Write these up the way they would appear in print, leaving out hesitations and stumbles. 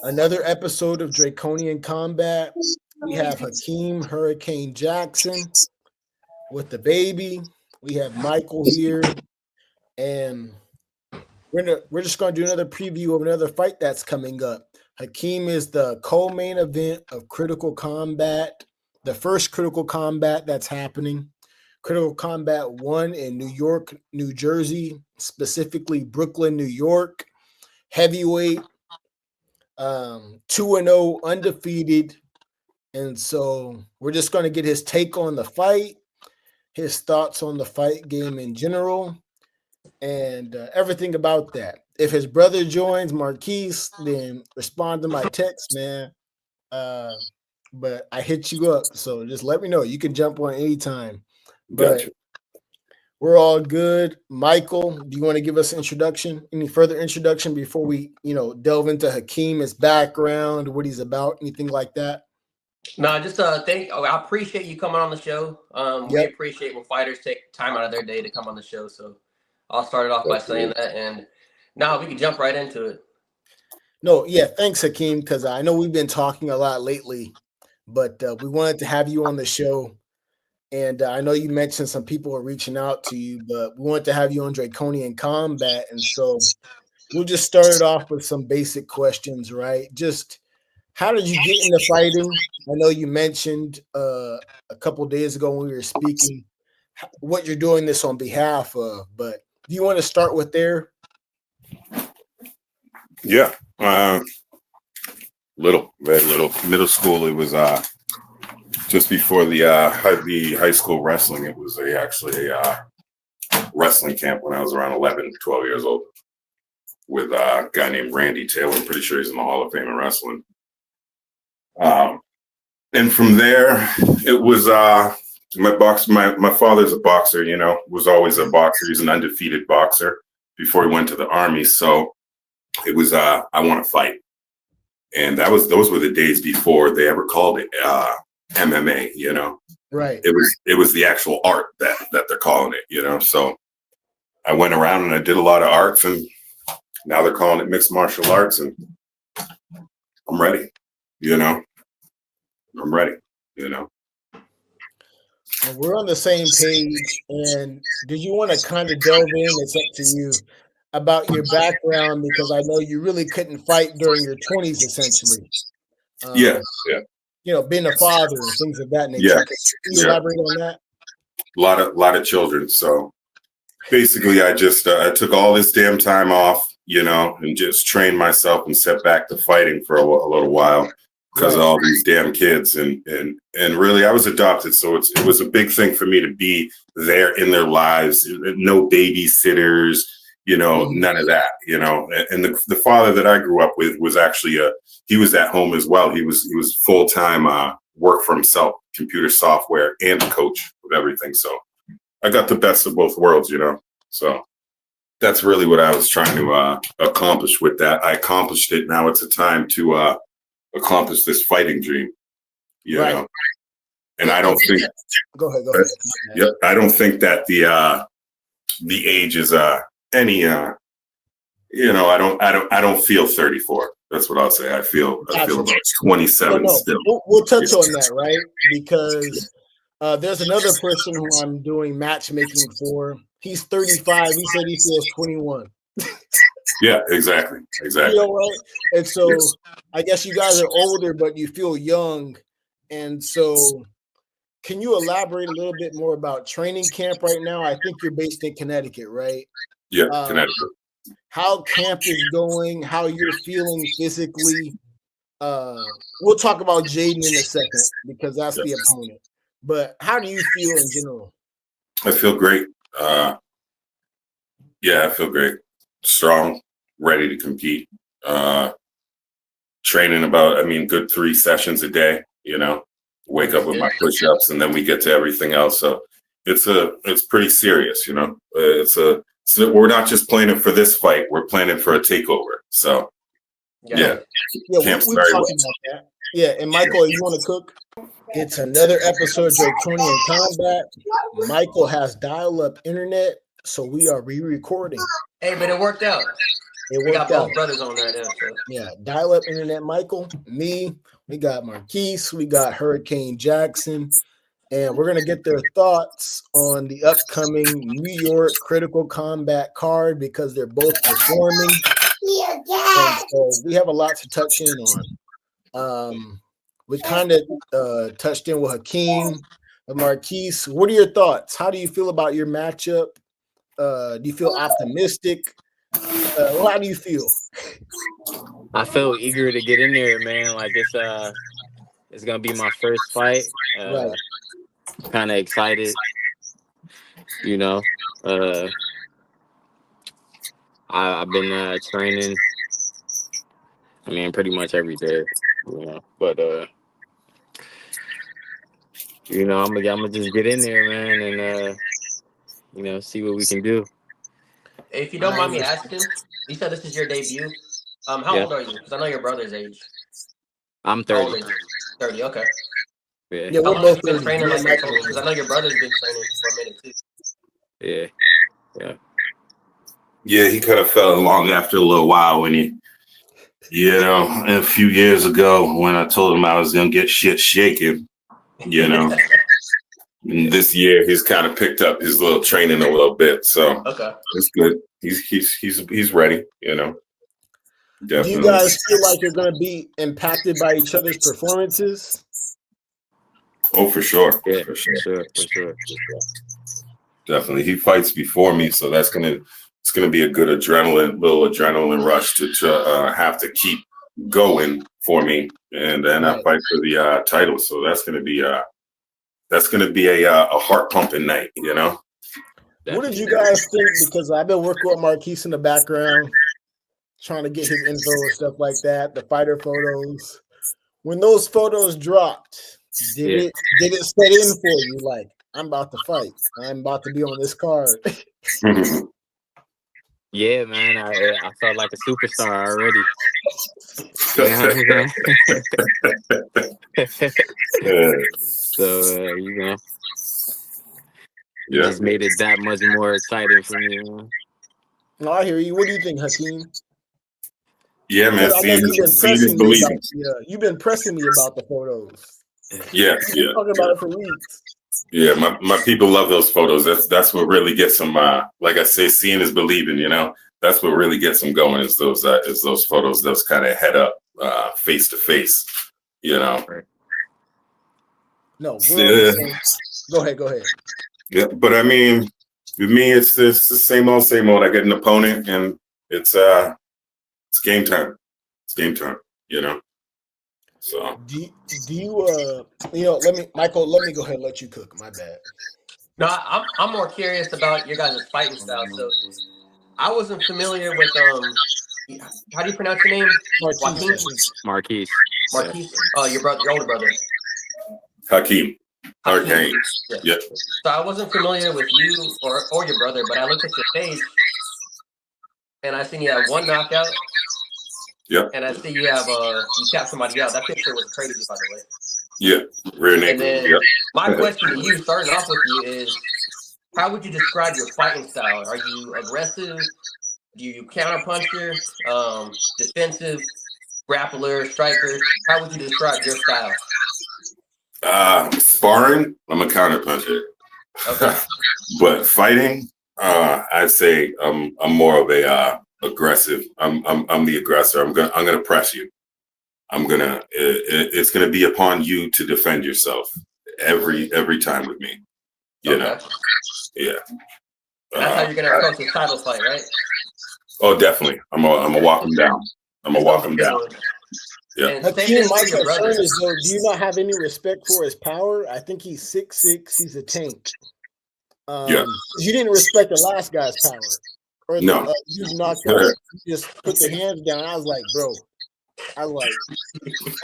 Another episode of Draconian Combat. We have Hakeem Hurricane Jackson with the baby. We have Michael here, and we're just gonna do another preview of another fight that's coming up. Hakeem is the co-main event of Critical Combat, the first Critical Combat that's happening. Critical Combat 1 in New York, New Jersey, specifically Brooklyn, New York. Heavyweight, 2-0, undefeated. And so we're just going to get his take on the fight, his thoughts on the fight game in general, and everything about that. If his brother joins, Marquis, then respond to my text, man. But I hit you up, so just let me know. You can jump on anytime. But Gotcha. we're all good. Michael, do you want to give us an introduction? Any further introduction before we, delve into Hakeem, his background, what he's about, anything like that? No, just I appreciate you coming on the show. We Yep. appreciate when fighters take time out of their day to come on the show. So I'll start it off by saying that, and now we can jump right into it. No, yeah, thanks, Hakeem, because I know we've been talking a lot lately, but we wanted to have you on the show. And I know you mentioned some people are reaching out to you, but we wanted to have you on Draconian Combat. And so we'll just start it off with some basic questions, right? Just how did you get into fighting? I know you mentioned a couple of days ago when we were speaking what you're doing this on behalf of, but do you want to start with there? Yeah. Very little. Middle school, it was just before the high school wrestling. It was actually a wrestling camp when I was around 11, 12 years old with a guy named Randy Taylor. I'm pretty sure he's in the Hall of Fame in wrestling. And from there, it was my father's a boxer, was always a boxer. He's an undefeated boxer before he went to the Army. So it was, I want to fight. And those were the days before they ever called it MMA, Right. It was the actual art that they're calling it, So I went around and I did a lot of arts, and now they're calling it mixed martial arts, and I'm ready, I'm ready, And we're on the same page. And do you want to kind of delve in? It's up to you about your background, because I know you really couldn't fight during your 20s, essentially. Yeah. Being a father and things of that nature. Yeah. Can you elaborate on that? A lot of children. So basically, I just I took all this damn time off, and just trained myself and set back to fighting for a little while because of all these damn kids. And really, I was adopted, so it was a big thing for me to be there in their lives. No babysitters. None of that, and the father that I grew up with was actually he was at home as well. He was full-time work for himself, computer software and a coach of everything. So I got the best of both worlds, so that's really what I was trying to accomplish with that. I accomplished it. Now it's a time to accomplish this fighting dream, you know, and I don't think, go ahead. Yep. I don't think that the age is, any I don't feel 34. That's what I'll say. I feel about 27 still. We'll touch on that, right? Because there's another person who I'm doing matchmaking for. He's 35. He said he feels 21. Yeah, exactly. Right? And so I guess you guys are older, but you feel young. And so can you elaborate a little bit more about training camp right now? I think you're based in Connecticut, right? Yeah, Connecticut. How camp is going, how you're feeling physically. We'll talk about Jaden in a second because that's the opponent. But how do you feel in general? I feel great. I feel great. Strong, ready to compete. Training good 3 sessions a day, wake up with my push-ups and then we get to everything else. So it's pretty serious, So we're not just planning for this fight; we're planning for a takeover. So, camp's very well. That. Yeah, and Michael, you want to cook? It's another episode of Draconian Combat. Michael has dial-up internet, so we are re-recording. Hey, but it worked out. It We got worked out. both brothers on right now. So. Yeah, dial-up internet, Michael, me. We got Marquis. We got Hurricane Jackson. And we're going to get their thoughts on the upcoming New York Critical Combat card because they're both performing. And so we have a lot to touch in on. We kind of touched in with Hakeem, Marquis. What are your thoughts? How do you feel about your matchup? Do you feel optimistic? How do you feel? I feel eager to get in there, man. Like it's gonna be my first fight. Right. Kind of excited, you know. I've been training. I mean, pretty much every day, you know. But you know, I'm gonna just get in there, man, and you know, see what we can do. If you don't mind me asking, you said this is your debut. How old are you? Because I know your brother's age. I'm 30. 30, okay. Yeah, Yeah, How we're long both have you been 30. training like that? Because I know your brother's been training for a minute too. yeah. Yeah, he kind of fell along after a little while when he, you know, a few years ago when I told him I was going to get shit shaken, you know. And this year he's kind of picked up his little training a little bit, so Okay, it's good. He's ready, you know. Definitely. Do you guys feel like you're going to be impacted by each other's performances? Oh, for sure. Yeah, For sure. for sure. Definitely. He fights before me, so it's gonna be a good little adrenaline rush to have to keep going for me, and then I fight for the title. So that's gonna be a heart pumping night, you know. What did you guys think? Because I've been working with Marquis in the background, trying to get his info and stuff like that. The fighter photos. When those photos dropped, did it set in for you? Like, I'm about to fight. I'm about to be on this card. Yeah, man. I felt like a superstar already. So you know, it just made it that much more exciting for me. No, I hear you. What do you think, Hakeem? Yeah, man. You've been pressing me about the photos. Yeah. Talking about it for weeks. Yeah, my people love those photos. That's what really gets them. Like I say, seeing is believing. You know, that's what really gets them going. Is those photos, those kind of head up, face to face. You know. No. Go ahead. Yeah, but I mean, with me, it's the same old, same old. I get an opponent, and it's game time. It's game time. You know. So do you Michael, let me go ahead and let you cook. My bad. No, I'm more curious about your guys' fighting style. So I wasn't familiar with how do you pronounce your name? Marquis. Your older brother. Hakeem. Hakeem. Yeah. So I wasn't familiar with you or your brother, but I looked at your page and I seen you have one knockout. Yep. And I see you have you tapped somebody out. That picture was crazy, by the way. Yeah, rear naked. And then my question to you, starting off with you, is how would you describe your fighting style? Are you aggressive? Do you counterpuncher? Defensive, grappler, striker? How would you describe your style? Sparring, I'm a counterpuncher. Okay. But fighting, I'd say I'm more of a aggressive. I'm the aggressor. I'm gonna press you. It's gonna be upon you to defend yourself every time with me. You know. Yeah. That's how you're gonna approach the title fight, right? Oh, definitely. I'm gonna walk him down. I'm gonna walk him down. Yeah. Hakeem, my concern is though, do you not have any respect for his power? I think he's 6'6". He's a tank. You didn't respect the last guy's power. Or no. You knocked out. You just put the hands down. I was like, bro. And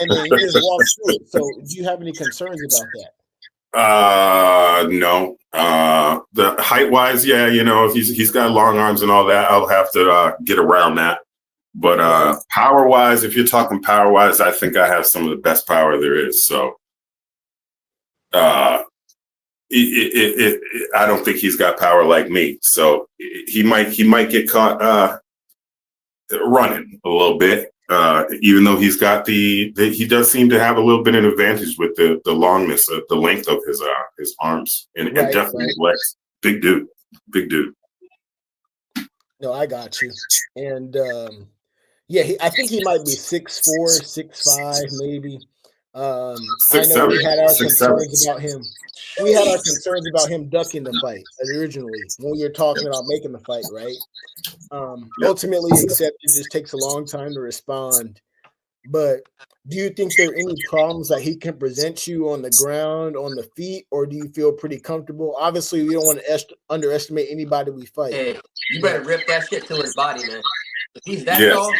then you just walked through it. So do you have any concerns about that? No. The height wise, yeah, you know, if he's got long arms and all that, I'll have to get around that. But power wise, if you're talking power wise, I think I have some of the best power there is. So I don't think he's got power like me. So he might get caught running a little bit. Even though he does seem to have a little bit of an advantage with the longness, the length of his arms, and definitely his legs. Big dude. No, I got you. And I think he might be 6'4", 6'5", maybe. I know we had our concerns about him. We had our concerns about him ducking the fight originally when you're talking about making the fight, right? Ultimately accepted, just takes a long time to respond. But do you think there are any problems that he can present you on the ground, on the feet, or do you feel pretty comfortable? Obviously, we don't want to underestimate anybody we fight. Hey, you better rip that shit to his body, man. If he's that tall,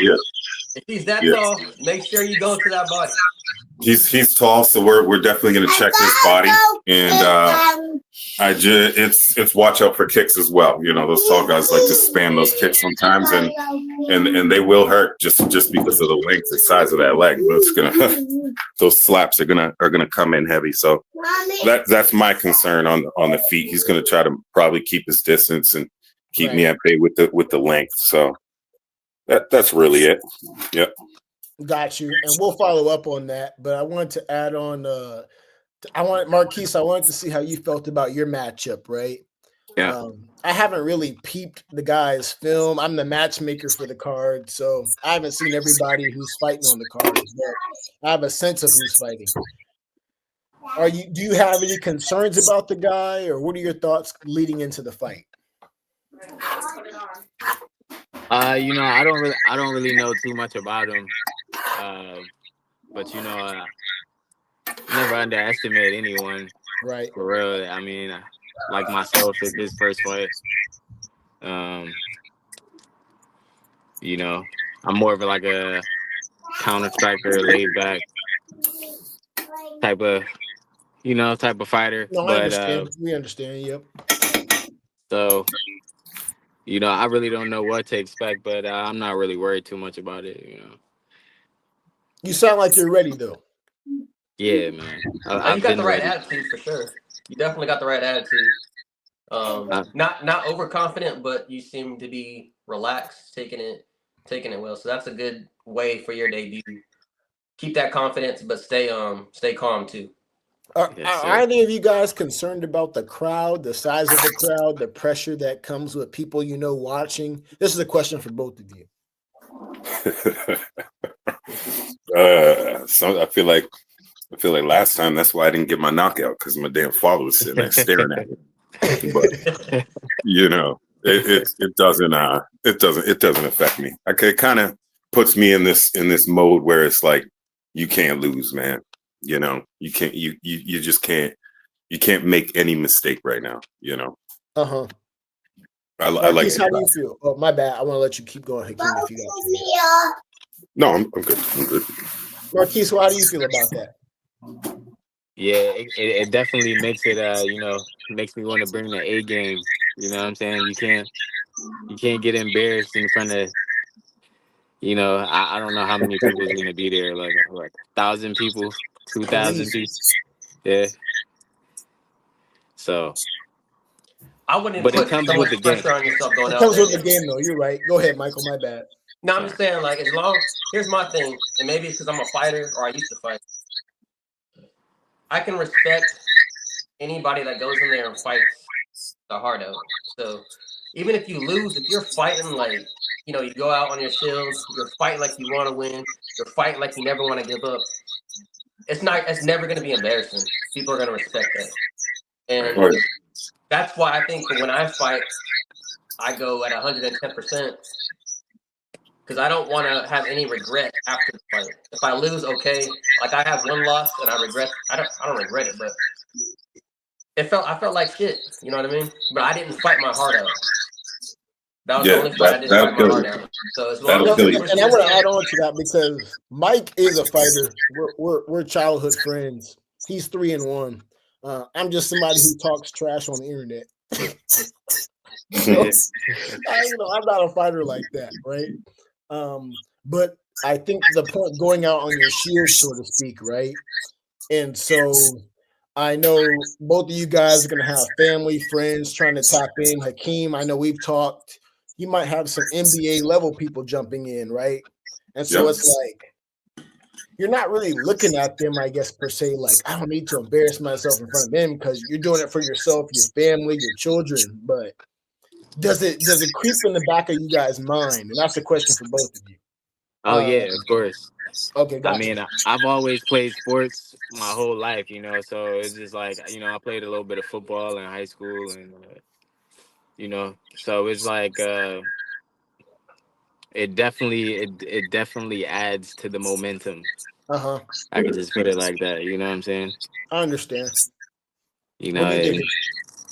tall, make sure you go to that body. He's tall, so we're definitely going to check his body, and it's watch out for kicks as well. You know, those tall guys like to spam those kicks sometimes, and they will hurt just because of the length and size of that leg. But it's gonna those slaps are gonna come in heavy. So that's my concern on the feet. He's gonna try to probably keep his distance and keep me at bay with the length. So that's really it. Yep. Got you, and we'll follow up on that. But I wanted to add on. Marquis, I wanted to see how you felt about your matchup, right? Yeah. I haven't really peeped the guy's film. I'm the matchmaker for the card, so I haven't seen everybody who's fighting on the card. But I have a sense of who's fighting. Do you have any concerns about the guy, or what are your thoughts leading into the fight? You know, I don't really know too much about him. But you know, never underestimate anyone. Right. For real. I mean, like myself, it's his first fight. You know, I'm more of like a counter striker, laid back type of fighter. No, I understand. We understand. Yep. So, you know, I really don't know what to expect, but I'm not really worried too much about it. You know. You sound like you're ready, though. Yeah, man. You got the right attitude for sure. You definitely got the right attitude. Not overconfident, but you seem to be relaxed, taking it well. So that's a good way for your debut. Keep that confidence, but stay calm too. Are any of you guys concerned about the crowd, the size of the crowd, the pressure that comes with people watching? This is a question for both of you. So I feel like last time that's why I didn't get my knockout, because my damn father was sitting there staring at me. But you know, it doesn't affect me. It kind of puts me in this mode where it's like, you can't lose, man. You know, you just can't make any mistake right now. You know. I like. How do you feel? Oh, my bad. I want to let you keep going, Hakeem, if you got to. No, I'm good. I'm good. Marquis, how do you feel about that? Yeah, it definitely makes it makes me want to bring the A game. You know what I'm saying? You can't get embarrassed in front of, you know, I don't know how many people is gonna be there, like 1,000 people, 2,000 people. Yeah. So I wouldn't put so much pressure on yourself going out there. It comes with the game, though. You're right. Go ahead, Michael. My bad. No, I'm just saying, like, here's my thing, and maybe it's because I'm a fighter or I used to fight. I can respect anybody that goes in there and fights the heart out. So even if you lose, if you're fighting like, you know, you go out on your shields, you're fighting like you want to win, you're fighting like you never want to give up. It's never going to be embarrassing. People are going to respect that. And that's why I think that when I fight, I go at 110%. Because I don't want to have any regret after the fight. If I lose, okay. Like, I have one loss and I don't regret it, but I felt like shit. You know what I mean? But I didn't fight my heart out. That was the only fight I didn't fight my heart out. So as long as and I want to add on to that, because Mike is a fighter. We're childhood friends. He's 3-1. I'm just somebody who talks trash on the internet. I'm not a fighter like that, right? But I think the point going out on your shield, so to speak, right? And so I know both of you guys are going to have family, friends trying to tap in. Hakeem, I know we've talked. he might have some NBA level people jumping in, right? And so Yep. it's like you're not really looking at them, I guess, per se, like I don't need to embarrass myself in front of them because you're doing it for yourself, your family, your children. But does it creep in the back of you guys' mind? And that's a question for both of you. Oh yeah, of course. Okay, I gotcha. mean, I've always played sports my whole life, you know. So it's just like, you know, I played a little bit of football in high school, and you know, so it's like it definitely adds to the momentum. Uh-huh. I can just put it like that. You know what I'm saying? I understand. You What know, do you think? and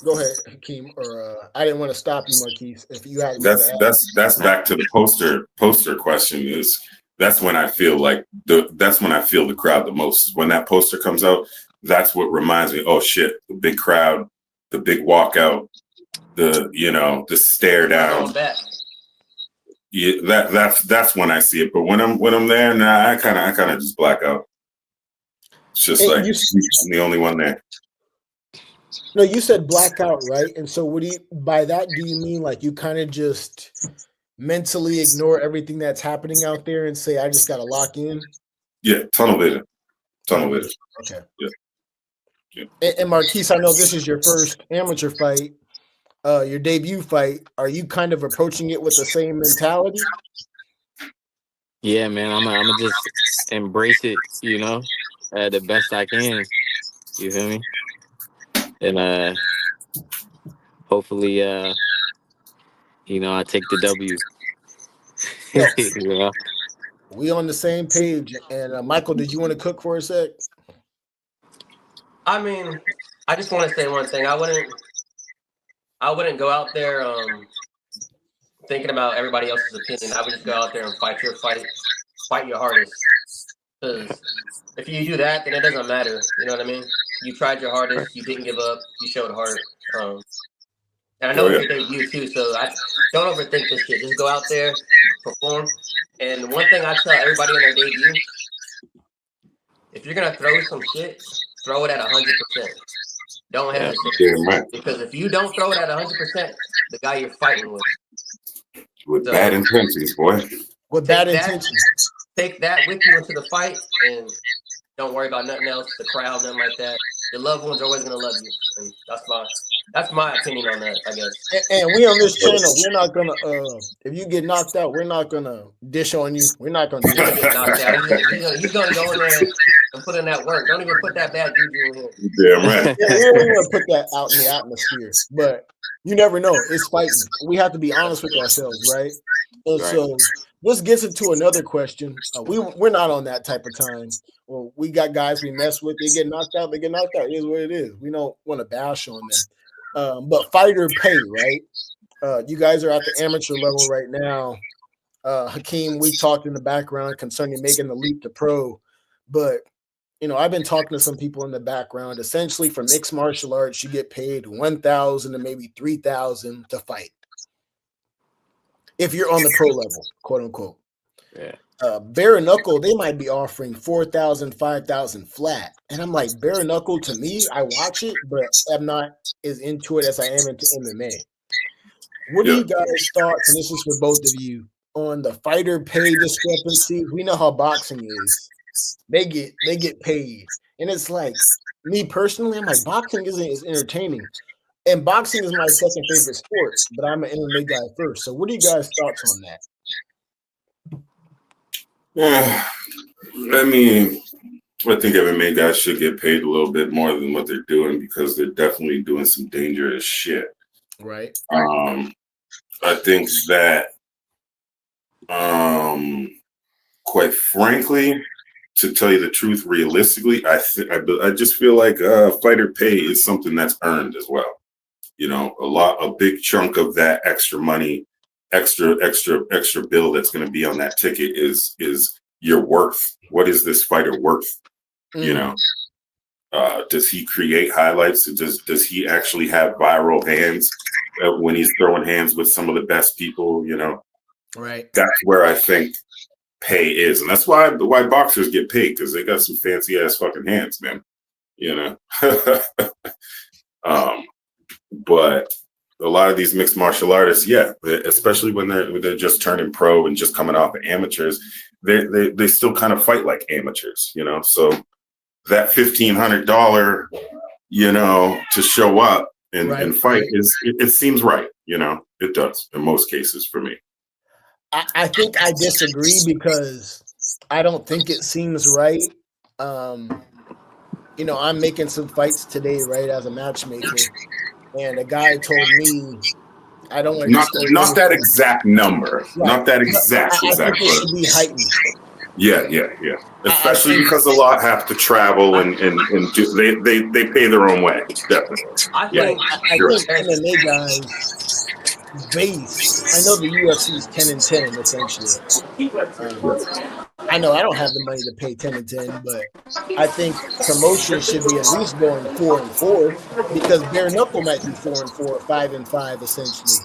Go ahead, Hakeem. Or I didn't want to stop you, Marquis. If you had more to add. That's back to the poster question. Is that's when I feel like that's when I feel the crowd the most. When that poster comes out, that's what reminds me. Oh shit! The big crowd, the big walkout, the stare down. Yeah, that's when I see it. But when I'm there, nah, I kind of just black out. It's just like I'm the only one there. No, you said blackout, right? And so what do you by that do you mean like you kind of just mentally ignore everything that's happening out there and say I just gotta lock in? Yeah, tunnel vision. Okay. Yeah. And Marquis, I know this is your first amateur fight, your debut fight. Are you kind of approaching it with the same mentality? yeah, man, I'm gonna just embrace it, you know, the best I can. You feel me? And hopefully, you know, I take the W. Yes. You know? We on the same page. And Michael, did you want to cook for a sec? I mean, I just want to say one thing. I wouldn't go out there thinking about everybody else's opinion. I would just go out there and fight your hardest. Because if you do that, then it doesn't matter. You know what I mean? You tried your hardest. You didn't give up. You showed heart. And I know it's your debut too, so don't overthink this shit. Just go out there, perform. And one thing I tell everybody in their debut, if you're gonna throw some shit, throw it at 100%. Don't hesitate. Because if you don't throw it at 100%, the guy you're fighting with bad intentions, boy. With bad intentions. Take that with you into the fight, and don't worry about nothing else. The crowd, nothing like that. Your loved ones are always gonna love you, and that's my opinion on that, I guess. And we on this channel, we're not gonna if you get knocked out, we're not gonna dish on you. We're not gonna get knocked out. He's gonna go in there and put in that work. Don't even put that bad juju in here. Damn right. We don't even want to put that out in the atmosphere. But you never know. It's fighting. We have to be honest with ourselves, right? And so this gets into another question. We're not on that type of time. Well, we got guys we mess with. They get knocked out. It is what it is. We don't want to bash on them. But fighter pay, right? You guys are at the amateur level right now. Hakeem, we talked in the background concerning making the leap to pro. But, you know, I've been talking to some people in the background. Essentially, for mixed martial arts, you get paid $1,000 to maybe $3,000 to fight. If you're on the pro level, quote unquote. Yeah. Bare knuckle, they might be offering $4,000, $5,000 flat. And I'm like, bare knuckle to me, I watch it, but I'm not as into it as I am into MMA. What are you guys' thoughts, and this is for both of you, on the fighter pay discrepancy? We know how boxing is. They get paid. And it's like, me personally, I'm like, boxing isn't as entertaining. And boxing is my second favorite sport, but I'm an MMA guy first. So what are you guys' thoughts on that? Yeah, I mean, I think MMA guys should get paid a little bit more than what they're doing because they're definitely doing some dangerous shit. Right. I think that, quite frankly, to tell you the truth, realistically, I just feel like fighter pay is something that's earned as well. You know, a big chunk of that extra money, extra bill that's going to be on that ticket is your worth. What is this fighter worth? You know, does he create highlights? Does he actually have viral hands when he's throwing hands with some of the best people? You know, right. That's where I think pay is, and that's why boxers get paid, because they got some fancy ass fucking hands, man. You know, but a lot of these mixed martial artists, yeah, especially when they're just turning pro and just coming off of amateurs, they still kind of fight like amateurs, you know. So that $1,500, you know, to show up and fight it seems right, you know. It does in most cases for me. I think I disagree because I don't think it seems right. You know, I'm making some fights today, right, as a matchmaker, and a guy told me I don't want to not that exact number, not that exact. I think it should be heightened. Yeah. Especially because a lot have to travel and they pay their own way. Definitely. I think MMA guys base. I know the UFC is 10-10 essentially. I know I don't have the money to pay 10-10, but I think promotion should be at least going 4-4 because bare knuckle might be 4-4, 5-5 essentially.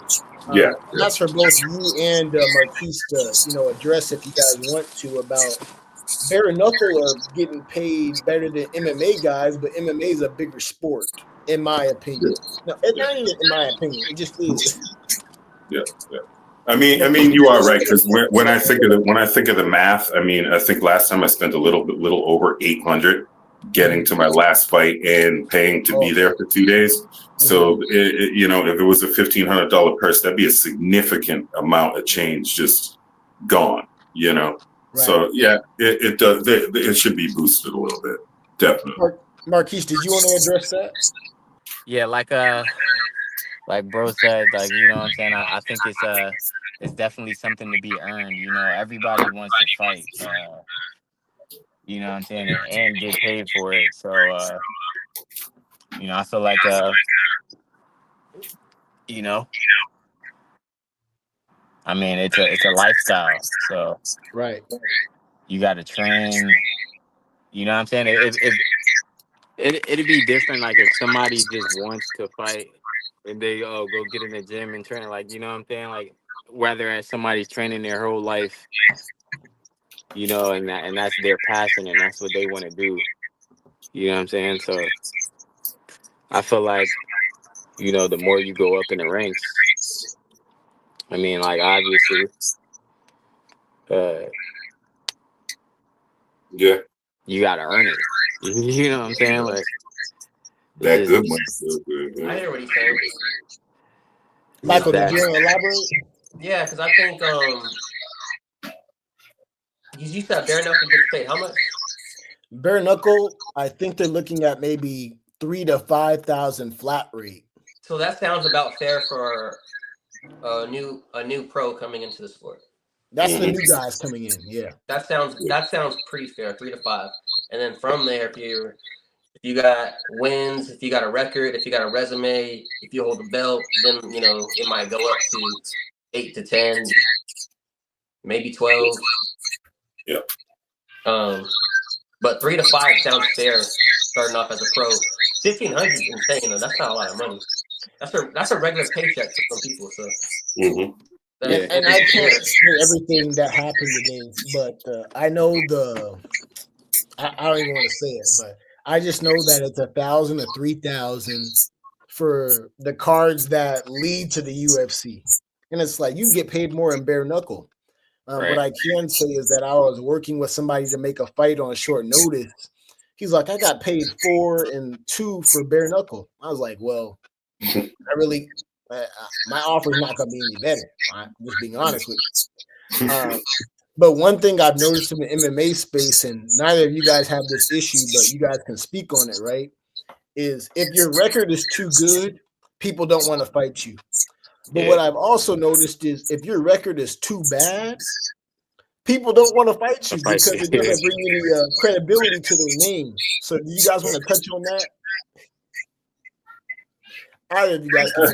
That's for both you and Marquis to, you know, address if you guys want to about bare knuckle are getting paid better than MMA guys, but MMA is a bigger sport, in my opinion. No, it's not even in my opinion. It just is. Yeah. I mean, you are right because when I think of the math, I mean, I think last time I spent a little over 800 getting to my last fight and paying to be there for 2 days. So you know, if it was a $1,500 purse, that'd be a significant amount of change just gone. You know. Right. So yeah, it does. It should be boosted a little bit, definitely. Marquis, did you want to address that? Yeah, like bro said, like, you know what I'm saying. I think it's definitely something to be earned. You know, everybody wants to fight. You know what I'm saying, and get paid for it. So you know, I feel like you know, I mean, it's a lifestyle. So you got to train. You know what I'm saying? It'd be different, like if somebody just wants to fight and they go get in the gym and train, like, you know what I'm saying? Like whether somebody's training their whole life, you know, and that's their passion and that's what they want to do. You know what I'm saying? So I feel like, you know, the more you go up in the ranks, I mean, like obviously, you gotta earn it. You know what I'm saying? Like that good one. I hear what he's saying. Michael, did you want to elaborate? Yeah, because I think you said bare knuckle gets paid how much? Bare knuckle, I think they're looking at maybe 3,000 to 5,000 flat rate. So that sounds about fair for a new pro coming into the sport. That's the new guys coming in. Yeah, that sounds pretty fair, 3 to 5, and then from there, if you got wins, if you got a record, if you got a resume, if you hold a belt, then you know it might go up to 8 to 10, maybe 12. Yeah. But 3 to 5 sounds fair starting off as a pro. 1,500 is insane though. That's not a lot of money. That's a regular paycheck for some people. So. And I can't say everything that happened today, but I know I don't even want to say it, but I just know that it's 1,000 to 3,000 for the cards that lead to the UFC, and it's like you get paid more in bare knuckle. What I can say is that I was working with somebody to make a fight on short notice. He's like, I got paid 4 and 2 for bare knuckle. I was like, well, my offer is not going to be any better. I'm just being honest with you. But one thing I've noticed in the MMA space, and neither of you guys have this issue, but you guys can speak on it, right? Is if your record is too good, people don't want to fight you. But what I've also noticed is if your record is too bad, people don't want to fight you because it doesn't bring any credibility to their name. So do you guys want to touch on that? Either of you guys can.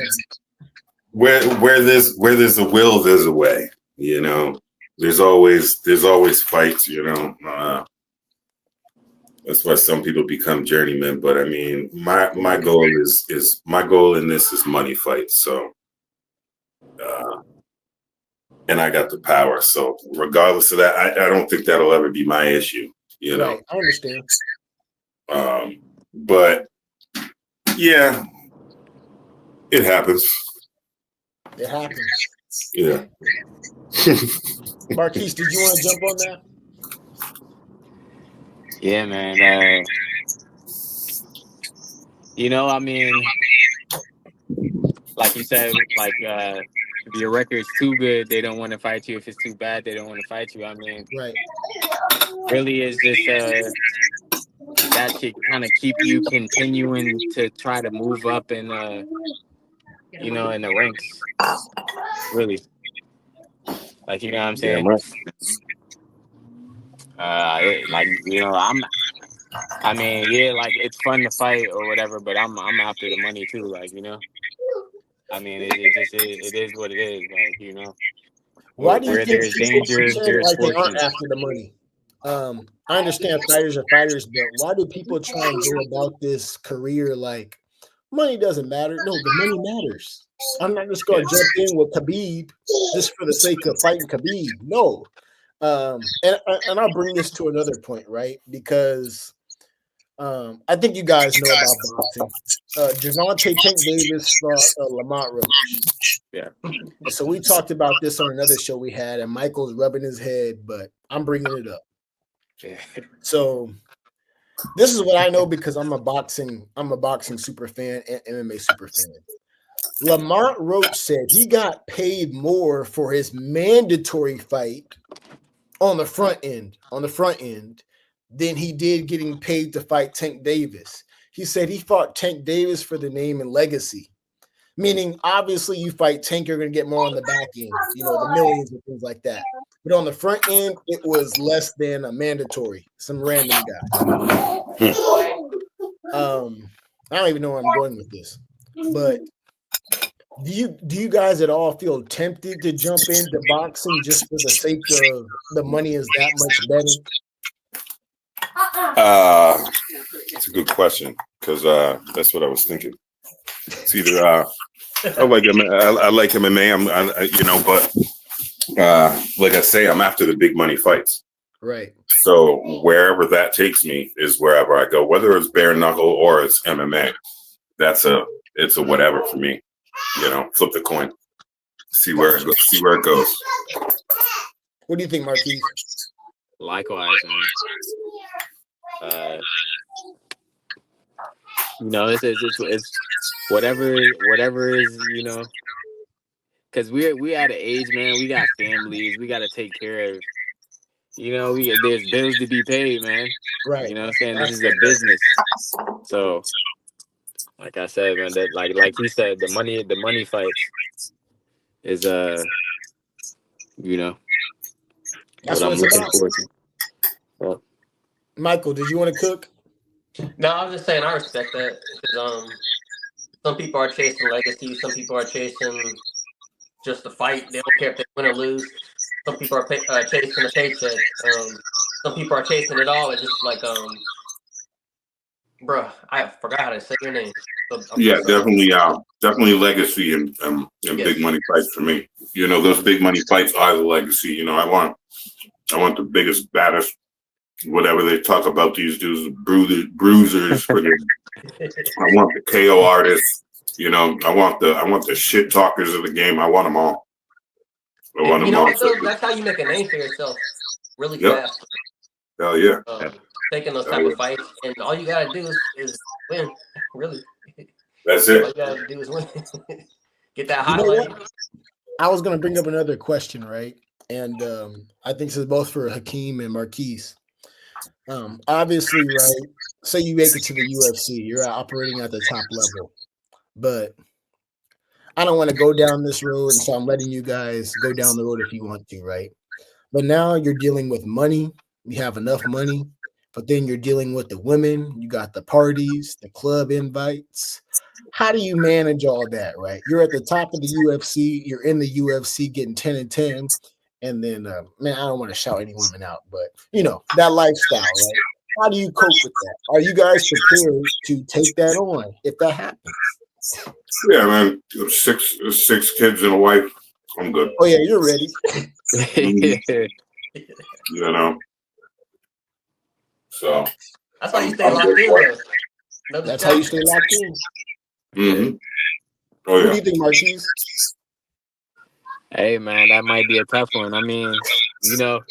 Where there's a will, there's a way. You know, there's always fights. You know, that's why some people become journeymen. But I mean, my goal is my goal in this is money fights. So, and I got the power. So regardless of that, I don't think that'll ever be my issue. You know, I understand. But yeah, it happens. It happens. Yeah. Marquis, did you want to jump on that? Yeah, man. I mean, like you said, like if your record's too good, they don't want to fight you. If it's too bad, they don't want to fight you. I mean, Right. really, is just that should kind of keep you continuing to try to move up in in the ranks. Really, like what I'm saying. I mean, yeah, like it's fun to fight or whatever, but I'm after the money too, like I mean, it is what it is, like Why do you where think there's people danger, pretend there's like they aren't fortune. after the money? I understand fighters are fighters, but why do people try and go about this career like money doesn't matter? No, the money matters. I'm not just going to jump in with Khabib just for the sake of fighting Khabib. No. And I'll bring this to another point, right? Because I think you guys know about boxing. Gervonta Tank Davis fought Lamont Roach. Yeah. And so we talked about this on another show we had, and Michael's rubbing his head, but I'm bringing it up. Yeah. So this is what I know because I'm a boxing super fan and MMA super fan. Lamont Roach said he got paid more for his mandatory fight on the front end than he did getting paid to fight Tank Davis. He said he fought Tank Davis for the name and legacy. Meaning, obviously, you fight Tank, you're going to get more on the back end, the millions and things like that. But on the front end, it was less than a mandatory, some random guy. I don't even know where I'm going with this. But do you guys at all feel tempted to jump into boxing just for the sake of the money is that much better? It's a good question because that's what I was thinking. It's either I like MMA, but like I say, I'm after the big money fights. Right. So wherever that takes me is wherever I go, whether it's bare knuckle or it's MMA. It's a whatever for me. Flip the coin, see where it goes. What do you think, Marquis? Likewise, man. It's whatever is, because we're at an age, man. We got families. We got to take care of. There's bills to be paid, man. Right. You know what I'm saying? This is a business. So, like I said, man, that like he said, the money fights is That's what I'm looking forward to. Well, Michael, did you want to cook? No, I was just saying I respect that because some people are chasing legacy, some people are chasing just the fight. They don't care if they win or lose. Some people are chasing a paycheck. Some people are chasing it all. It's just like bruh, I forgot how to say your name. Yeah, definitely legacy and big money fights for me. Those big money fights are the legacy. I want the biggest, baddest, whatever they talk about these dudes, bruisers. I want the KO artists. I want the shit talkers of the game. I want them all. That's how you make a name for yourself really fast. Hell yeah. Taking those type of fights, and all you gotta do is win. Really, that's it. All you gotta do is win. Get that highlight. I was gonna bring up another question, right? And I think this is both for Hakeem and Marquis. Obviously, right? Say you make it to the UFC, you're operating at the top level, but I don't want to go down this road, and so I'm letting you guys go down the road if you want to, right? But now you're dealing with money. You have enough money, but then you're dealing with the women. You got the parties, the club invites. How do you manage all that, right? You're at the top of the UFC. You're in the UFC getting 10 and 10. And then, man, I don't want to shout any women out, but, that lifestyle, right? How do you cope with that? Are you guys prepared to take that on if that happens? Yeah, man. Six kids and a wife. I'm good. Oh, yeah, you're ready. So that's how you stay locked in. That's how you stay locked in. Mm-hmm. Oh, yeah. What do you think, Marquis? Hey man, that might be a tough one. I mean, you know,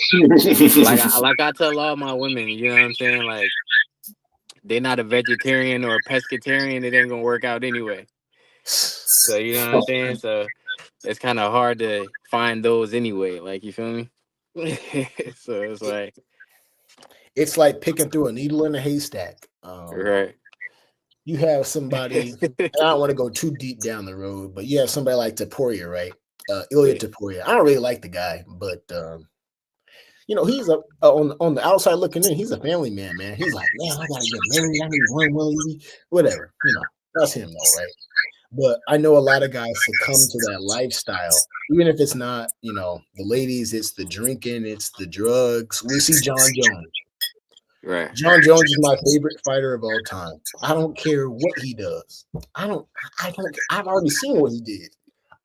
like I tell all my women, you know what I'm saying? Like, they're not a vegetarian or a pescatarian, it ain't gonna work out anyway. So you know what I'm saying? So it's kind of hard to find those anyway. Like, you feel me? So it's like picking through a needle in a haystack. right. You have somebody, and I don't want to go too deep down the road, but you have somebody like Taporia, right? Ellaird Taporia. I don't really like the guy, but he's on the outside looking in. He's a family man, man. He's like, man, I gotta get married. I need one Willie, whatever. That's him, though, right? But I know a lot of guys succumb to that lifestyle, even if it's not, the ladies, it's the drinking, it's the drugs. We see John Jones. Right. John Jones is my favorite fighter of all time. I don't care what he does. I've already seen what he did.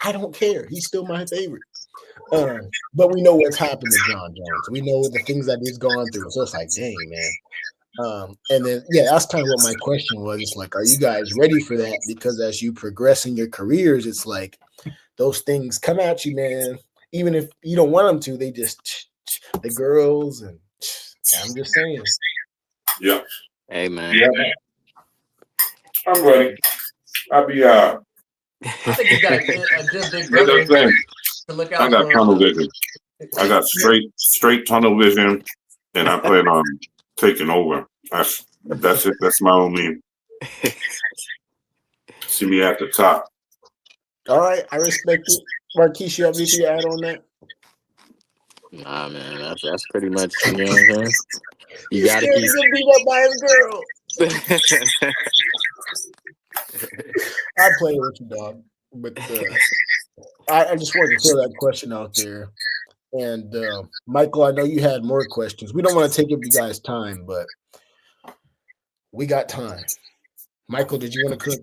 I don't care. He's still my favorite. But we know what's happened to John Jones. We know the things that he's gone through. So it's like, dang, man. And then, that's kind of what my question was. It's like, are you guys ready for that? Because as you progress in your careers, it's like those things come at you, man. Even if you don't want them to, they just, the girls, and I'm just saying. Yeah. Hey, man. Yeah. I'm ready. I'll be I think you got a good big brother to look out. I got tunnel vision. I got straight tunnel vision, and I plan on taking over. That's it. That's my only. See me at the top. All right, I respect it. Marquis, you have anything to add on that? Nah, man, that's pretty much, you know what I'm saying? You gotta keep get beat up by his girl. I play with you, dog. But I just wanted to throw that question out there. And Michael, I know you had more questions. We don't want to take up you guys' time, but we got time. Michael, did you want to cook?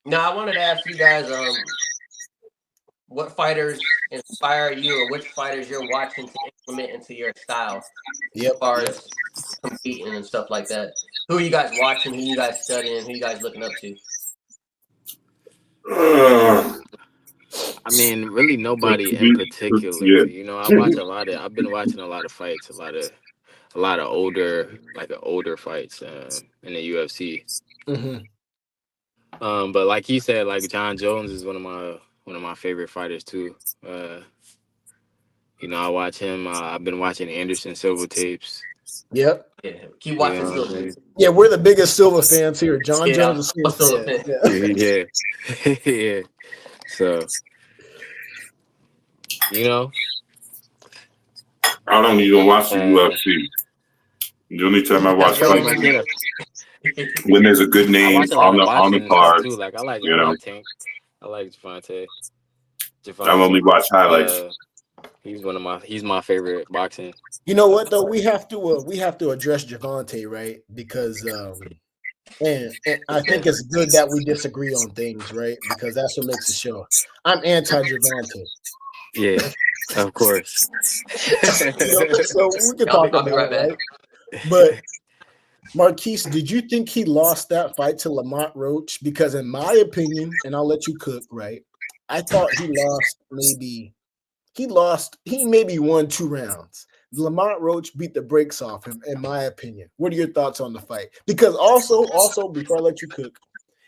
No, I wanted to ask you guys what fighters inspire you, or which fighters you're watching to implement into your style, as far as competing and stuff like that. Who are you guys watching? Who you guys studying? Who you guys looking up to? I mean, really nobody in particular. Yeah. You know, I've been watching a lot of fights, a lot of older fights in the UFC. Mm-hmm. But like he said, like John Jones is one of my favorite fighters too. I watch him. I've been watching Anderson Silva tapes. Yep. Yeah, keep watching Silva. Yeah, we're the biggest Silva fans here. John Jones is Silva fan. Yeah. Yeah. So, I don't even watch the UFC. The only time I watch fights when there's a good name on the card. Too. Like I like Tank. I like Javante. I only watch highlights. He's my favorite boxing. You know what though? We have to address Javante, right? Because and I think it's good that we disagree on things, right? Because that's what makes the show. I'm anti-Javante. Yeah, of course. So we can talk about it, right? But Marquis, did you think he lost that fight to Lamont Roach? Because in my opinion, and I'll let you cook, right? I thought he maybe won 2 rounds. Lamont Roach beat the brakes off him, in my opinion. What are your thoughts on the fight? Because also, before I let you cook,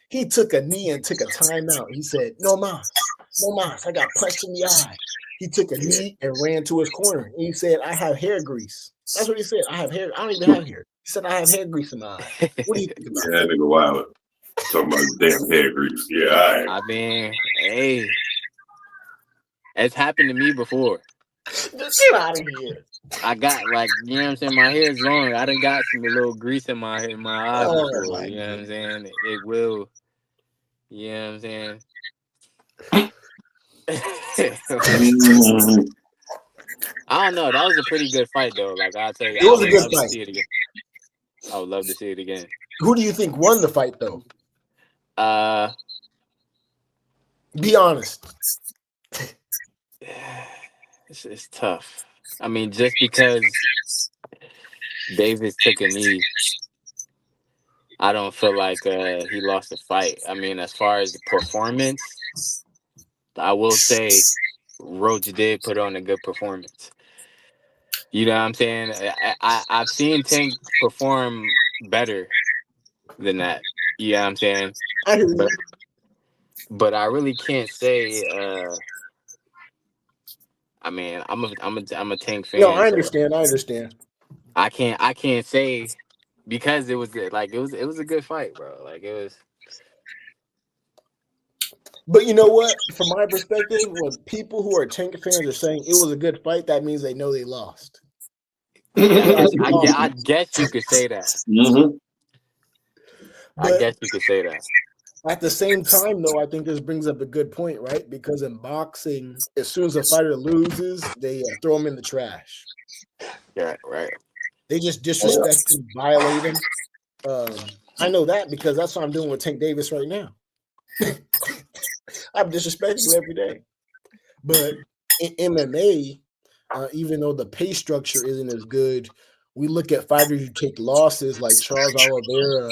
he took a knee and took a timeout. He said, no mas, I got punched in the eye. He took a knee and ran to his corner. And he said, I have hair grease. That's what he said. I have hair. I don't even have hair. He said, I have hair grease in my eye. What do you think about that? Nigga wild. Talking about damn hair grease. Yeah, I mean, hey, it's happened to me before. Get out of here. I got, like, you know what I'm saying? My hair is long. I done got some little grease in my eye before. You know what I'm saying? It will. You know what I'm saying? I don't know. That was a pretty good fight, though. Like, I'll tell you, it was a good fight. See it again. I would love to see it again. Who do you think won the fight, though? Be honest. It's tough. I mean, just because Davis took a knee, I don't feel like he lost the fight. I mean, as far as the performance, I will say Roach did put on a good performance. You know what I'm saying? I've seen Tank perform better than that. You know what I'm saying? I hear you. But I really can't say. I mean, I'm a Tank fan. No, I so understand. I can't say because it was like it was a good fight, bro. Like it was. But you know what? From my perspective, when people who are Tank fans are saying it was a good fight, that means they know they lost. I guess you could say that. Mm-hmm. I guess you could say that. At the same time, though, I think this brings up a good point, right? Because in boxing, as soon as a fighter loses, they throw him in the trash. Yeah, right. They just disrespect him, violate him. I know that because that's what I'm doing with Tank Davis right now. I'm disrespecting him every day. But in MMA, even though the pay structure isn't as good, we look at fighters who take losses like Charles Oliveira,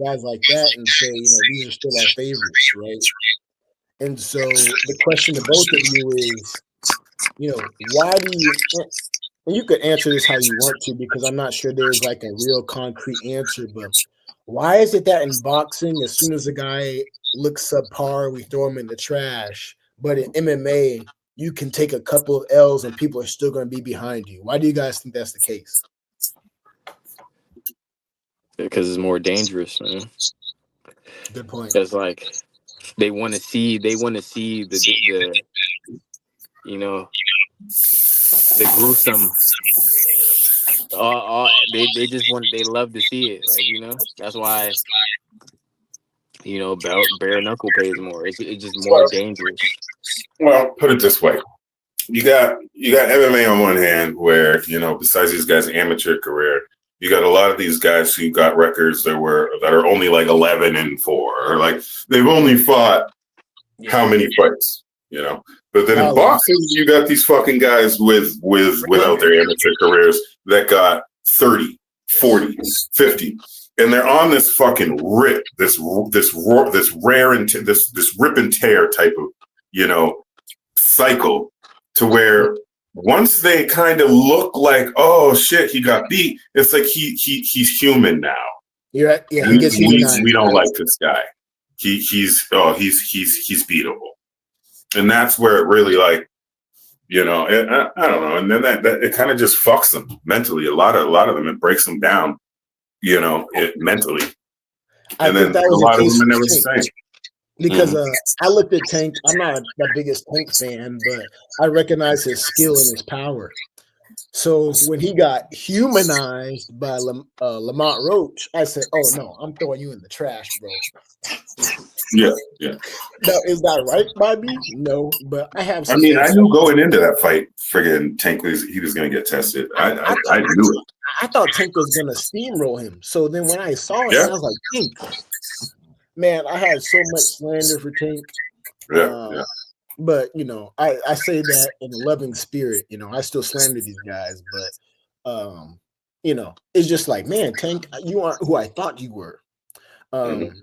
guys like that, and say, these are still our favorites, right? And so the question to both of you is, why do you, and you could answer this how you want to, because I'm not sure there's like a real concrete answer, but why is it that in boxing, as soon as a guy looks subpar, we throw him in the trash, but in MMA, you can take a couple of L's and people are still going to be behind you? Why do you guys think that's the case? Because it's more dangerous, man. Good point. Because like they want to see the the gruesome. They love to see it. Like, that's why bare knuckle pays more. It's just more dangerous. Well, put it this way. You got MMA on one hand where, besides these guys' amateur career, you got a lot of these guys who got records that are only like 11-4, or like they've only fought how many fights, But then in boxing, you got these fucking guys without their amateur careers that got 30, 40, 50, and they're on this fucking rip, this rare and this rip and tear type of cycle, to where once they kind of look like, oh shit, he got beat, it's like he's human now. You're right. Yeah, he gets humanized. We don't like this guy. He's beatable, and that's where it really I don't know. And then that it kind of just fucks them mentally. A lot of them, it breaks them down, mentally. And then a lot of them are never the same. Because I looked at Tank. I'm not the biggest Tank fan, but I recognize his skill and his power. So when he got humanized by Lamont Roach, I said, "Oh no, I'm throwing you in the trash, bro." Yeah. Now, is that right by me? No, but I have. I knew going into that fight, friggin' Tank he was going to get tested. I knew it. I thought Tank was going to steamroll him. So then when I saw it, I was like, Tank. Man, I had so much slander for Tank. Yeah. But, I say that in a loving spirit. I still slander these guys. But, it's just like, man, Tank, you aren't who I thought you were. And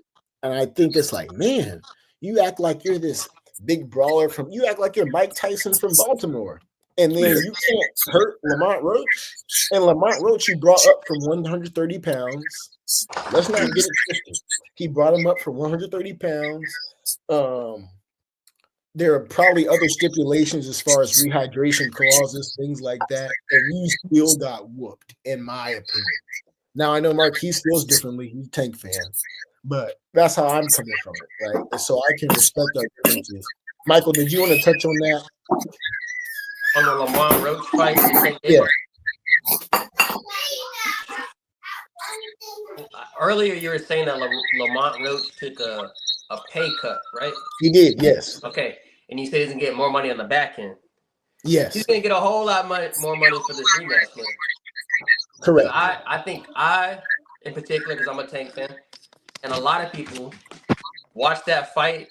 I think it's like, man, you act like you're this big brawler you act like you're Mike Tyson from Baltimore. And then you can't hurt Lamont Roach. And Lamont Roach, you brought up from 130 pounds. Let's not get it twisted. He brought him up from 130 pounds. There are probably other stipulations as far as rehydration clauses, things like that. And you still got whooped, in my opinion. Now, I know Marquis feels differently. He's a Tank fan. But that's how I'm coming from it, right? And so I can respect our differences. Michael, did you want to touch on that? On the Lamont Roach fight? Yeah. Earlier, you were saying that Lamont Roach took a pay cut, right? He did, yes. Okay. And you said he's going to get more money on the back end. Yes. He's going to get a whole lot more money for this rematch, man. Correct. I think in particular, because I'm a Tank fan, and a lot of people watched that fight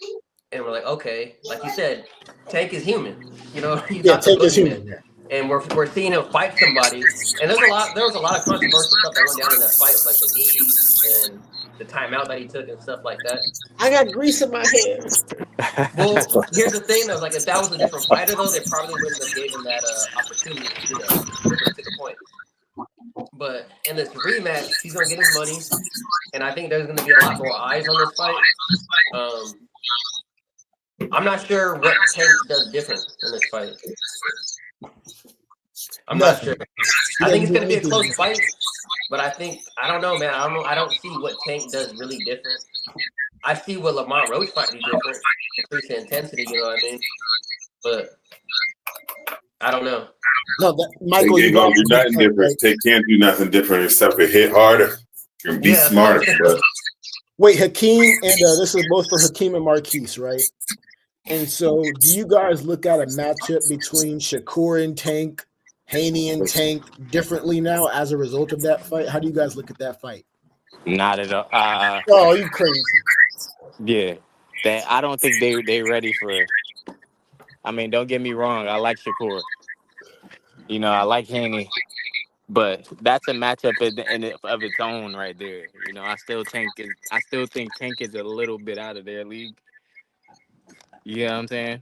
and were like, okay, like you said, Tank is human. He's not Tank is human. Man. And we're seeing him fight somebody. And there was a lot of controversial stuff that went down in that fight, like the knees and the timeout that he took and stuff like that. I got grease in my hair. Well, here's the thing though, like if that was a different fighter though, they probably wouldn't have given him that opportunity to do that. They would have took a point. But in this rematch, he's gonna get his money, and I think there's gonna be a lot more eyes on this fight. I'm not sure what Tank does different in this fight. I'm not sure. I think it's gonna be a close fight, but I don't know, man. I don't see what Tank does really different. I see what Lamont Roach might do different, increase the intensity. You know what I mean? But I don't know. No, Michael, you don't do nothing different. They can't do nothing different except for hit harder and be smarter. But. Wait, Hakeem and this is both for Hakeem and Marquis, right? And so, do you guys look at a matchup between Shakur and Tank, Haney and Tank differently now as a result of that fight? How do you guys look at that fight? Not at all. Oh, you crazy? Yeah, I don't think they ready for it. I mean, don't get me wrong. I like Shakur. You know, I like Haney, but that's a matchup of its own right there. You know, I still think Tank is a little bit out of their league. You know what I'm saying?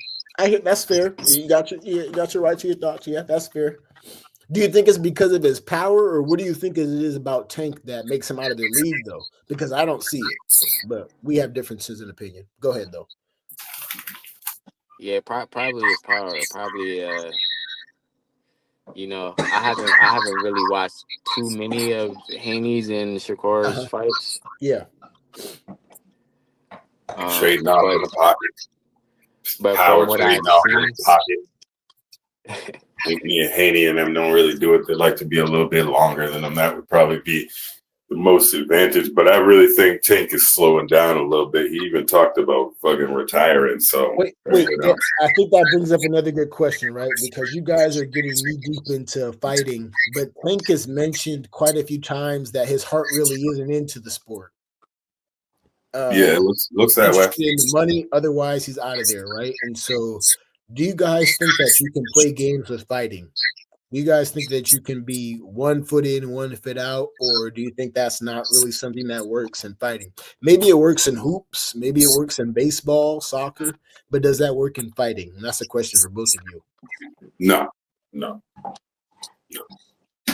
That's fair. You got your right to your thoughts. Yeah, that's fair. Do you think it's because of his power, or what do you think it is about Tank that makes him out of their league, though? Because I don't see it, but we have differences in opinion. Go ahead, though. Yeah, probably his power. Probably, you know, I haven't really watched too many of Haney's and Shakur's fights. Yeah. Trading off in the pocket. But Power from what trading off in the pocket. Me and Haney and them don't really do it. They like to be a little bit longer than them. That would probably be the most advantage. But I really think Tank is slowing down a little bit. He even talked about fucking retiring. So wait. I think that brings up another good question, right? Because you guys are getting knee deep into fighting, but Tank has mentioned quite a few times that his heart really isn't into the sport. Yeah, it looks that way. The money, otherwise he's out of there, right? And so, do you guys think that you can play games with fighting? Do you guys think that you can be 1 foot in, 1 foot out, or do you think that's not really something that works in fighting? Maybe it works in hoops, maybe it works in baseball, soccer, but does that work in fighting? And that's a question for both of you. No.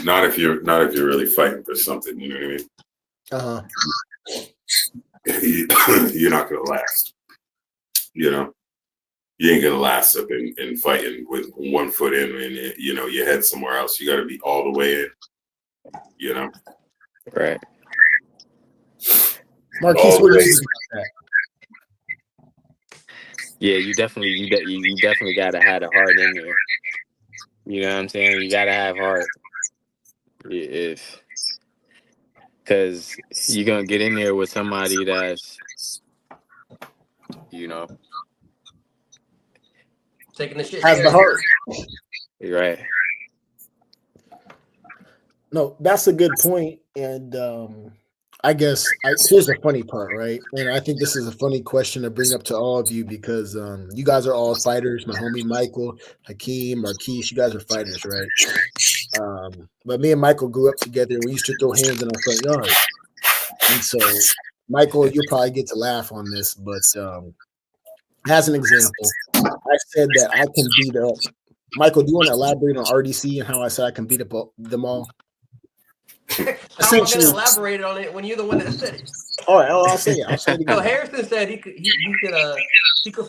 Not if you're really fighting for something. You know what I mean? You're not gonna last. You know. You ain't gonna last up in fighting with 1 foot in and you know your head somewhere else. You got to be all the way in. You know, right? Marquis, what do you think about that? Yeah, you definitely got to have the heart in there. You know what I'm saying? You got to have heart, because you're gonna get in there with somebody that's, you know, taking the shit. Has the heart. Right. No, that's a good point. And I guess here's the funny part, right? And I think this is a funny question to bring up to all of you because you guys are all fighters. My homie Michael, Hakeem, Marquis, you guys are fighters, right? But me and Michael grew up together. We used to throw hands in our front yard. And so, Michael, you'll probably get to laugh on this, but as an example, I said that I can beat up. Michael, do you want to elaborate on RDC and how I said I can beat up them all? How am I going to elaborate on it when you're the one that said it? All right, I'll say it. No, Harrison said he could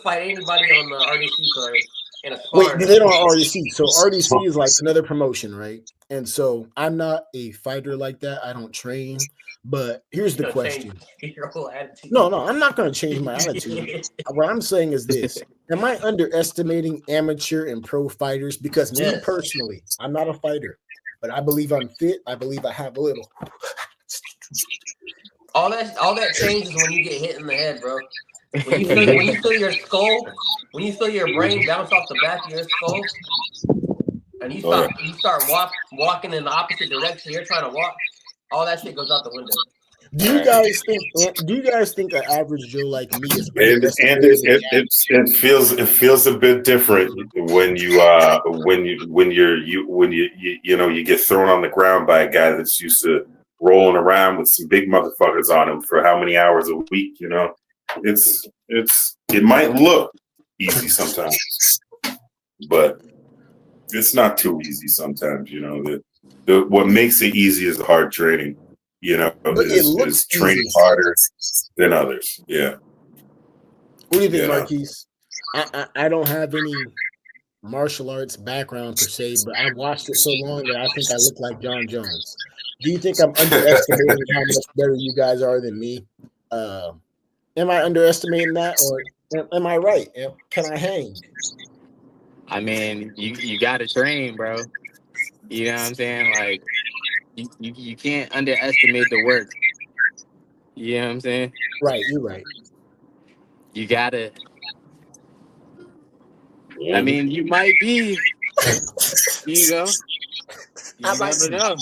fight anybody on the RDC card in a spar. Wait, they don't have RDC. So RDC is like another promotion, right? And so I'm not a fighter like that. I don't train. But here's the question. Your whole attitude. No, I'm not going to change my attitude. What I'm saying is this. Am I underestimating amateur and pro fighters? Because me personally, I'm not a fighter. But I believe I'm fit. I believe I have a little. All that changes when you get hit in the head, bro. When you feel your skull, when you feel your brain bounce off the back of your skull, and you start walking in the opposite direction you're trying to walk, all that shit goes out the window. Do you guys think an average Joe like me is? And it feels a bit different when you get thrown on the ground by a guy that's used to rolling around with some big motherfuckers on them for how many hours a week, you know? It might look easy sometimes, but it's not too easy sometimes, you know. What makes it easy is the hard training, you know, is training harder than others. Yeah. What do you think, Marquis? I don't have any martial arts background per se, but I've watched it so long that I think I look like John Jones. Do you think I'm underestimating how much better you guys are than me? Am I underestimating that, or am I right? Can I hang? I mean, you got to train, bro. You know what I'm saying? Like, you can't underestimate the work. You know what I'm saying? Right, you're right. You gotta. I mean, you might be. You know, you never know.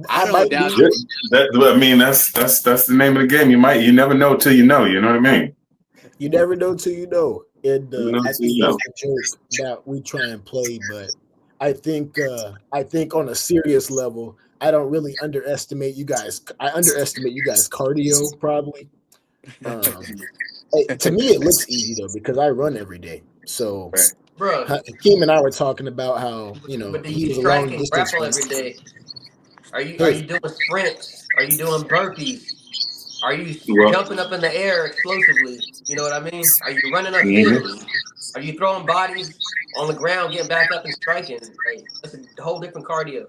I don't doubt it. I mean, that's the name of the game. You never know till you know. You know what I mean? You never know till you know. And I think that's the joke that we try and play. But I think on a serious level, I don't really underestimate you guys. I underestimate you guys' cardio probably. To me, it looks easy though because I run every day. So, bro, Hakeem and I were talking about how but he was a strike long and distance grapple every day. Are you doing sprints? Are you doing burpees? Are you jumping up in the air explosively? You know what I mean? Are you running up hills? Are you throwing bodies on the ground, getting back up and striking? Like, that's a whole different cardio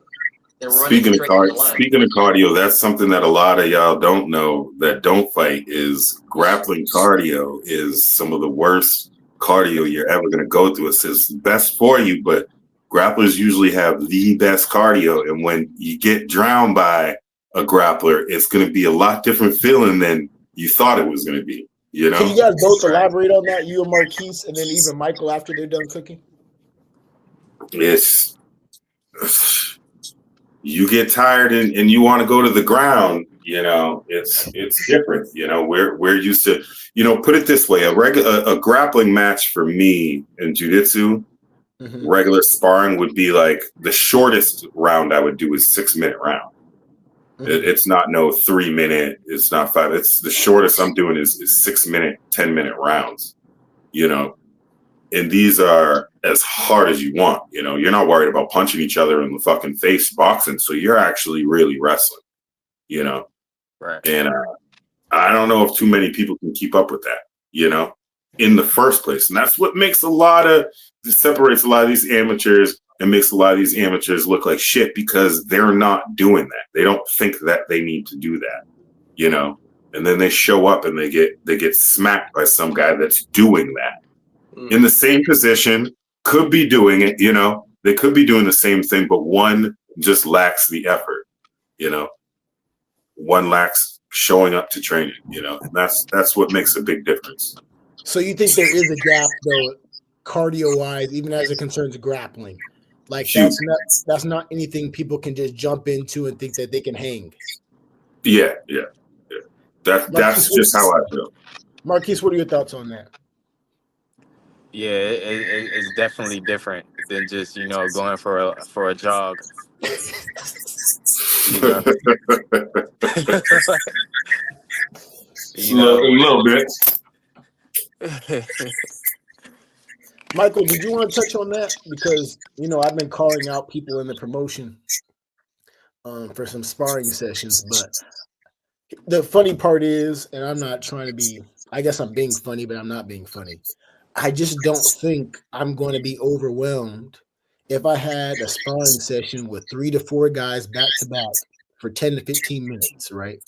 than running straight to the line. Speaking of cardio, that's something that a lot of y'all don't know that don't fight is grappling cardio is some of the worst cardio you're ever going to go through. It says best for you, but grapplers usually have the best cardio. And when you get drowned by a grappler, it's going to be a lot different feeling than you thought it was going to be. You know? Can you guys both elaborate on that? You and Marquis, and then even Michael after they're done cooking. It's you get tired and you want to go to the ground. You know, it's different. You know, we're used to. You know, put it this way: a grappling match for me in jiu-jitsu. Mm-hmm. Regular sparring would be like the shortest round I would do is 6-minute round. Mm-hmm. It's not no 3-minute. It's not 5. It's the shortest I'm doing is 6-minute, 10-minute rounds. You know, and these are as hard as you want. You know, you're not worried about punching each other in the fucking face boxing. So you're actually really wrestling. You know, right? And I don't know if too many people can keep up with that. You know, in the first place, and that's what separates a lot of these amateurs and makes a lot of these amateurs look like shit because they're not doing that. They don't think that they need to do that, you know, and then they show up and they get smacked by some guy that's doing that in the same position, could be doing it, you know, they could be doing the same thing, but one just lacks the effort, you know, one lacks showing up to training, you know, and that's what makes a big difference. So you think there is a gap though, cardio-wise, even as it concerns grappling, like that's not anything people can just jump into and think that they can hang. Yeah. That's just how I feel. Marquis, what are your thoughts on that? Yeah, it's definitely different than just going for a jog. You know? A little bit. Michael, did you want to touch on that? Because, I've been calling out people in the promotion for some sparring sessions. But the funny part is, and I'm not trying to be, I guess I'm being funny, but I'm not being funny. I just don't think I'm going to be overwhelmed if I had a sparring session with 3 to 4 guys back to back for 10 to 15 minutes, right?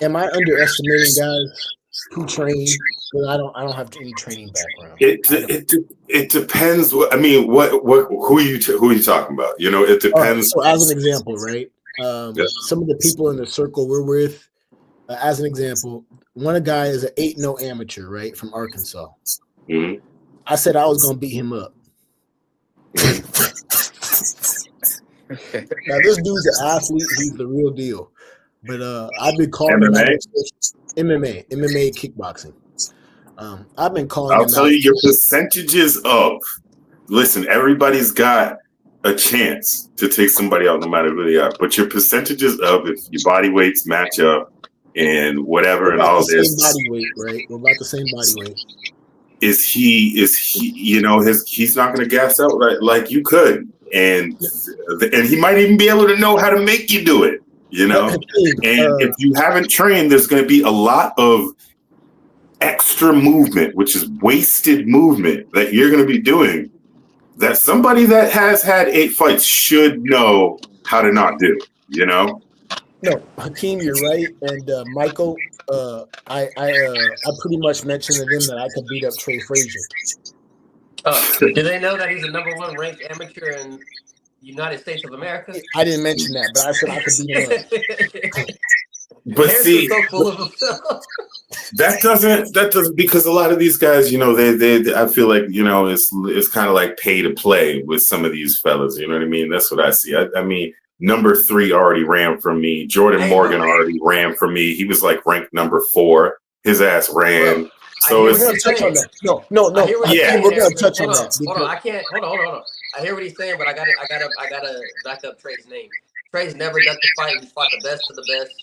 Am I underestimating guys who train? Well, I don't have any training background. It depends. Who are you talking about? It depends. So as an example, right? Some of the people in the circle we're with, as an example, one guy is an 8-0 amateur, right, from Arkansas. Mm-hmm. I said I was going to beat him up. Now this dude's an athlete; he's the real deal. But I've been calling him out. MMA kickboxing. I've been calling. I'll tell you your percentages of. Listen, everybody's got a chance to take somebody out no matter who they are. But your percentages of if your body weights match up and whatever and all this. Body weight, right? We're about the same body weight. Is he he's not going to gas out like you could, and he might even be able to know how to make you do it, and if you haven't trained, there's going to be a lot of extra movement, which is wasted movement that you're going to be doing that somebody that has had 8 fights should know how to not do, No, Hakeem, you're right. And Michael, I pretty much mentioned to them that I could beat up Trey Frazier. Do they know that he's the #1 ranked amateur in the United States of America? I didn't mention that, but I said I could beat him up. But see, so full of himself. that doesn't because a lot of these guys, they I feel like, it's kind of like pay to play with some of these fellas. You know what I mean? That's what I see. I mean, #3 already ran from me. Jordan Morgan already ran from me. He was like ranked #4. His ass ran. Well, so we're gonna touch on that. No. Yeah, we're gonna touch on that. Hold on, I can't. Hold on. I hear what he's saying, but I gotta back up Trey's name. Trey's never done the fight. He's fought the best of the best.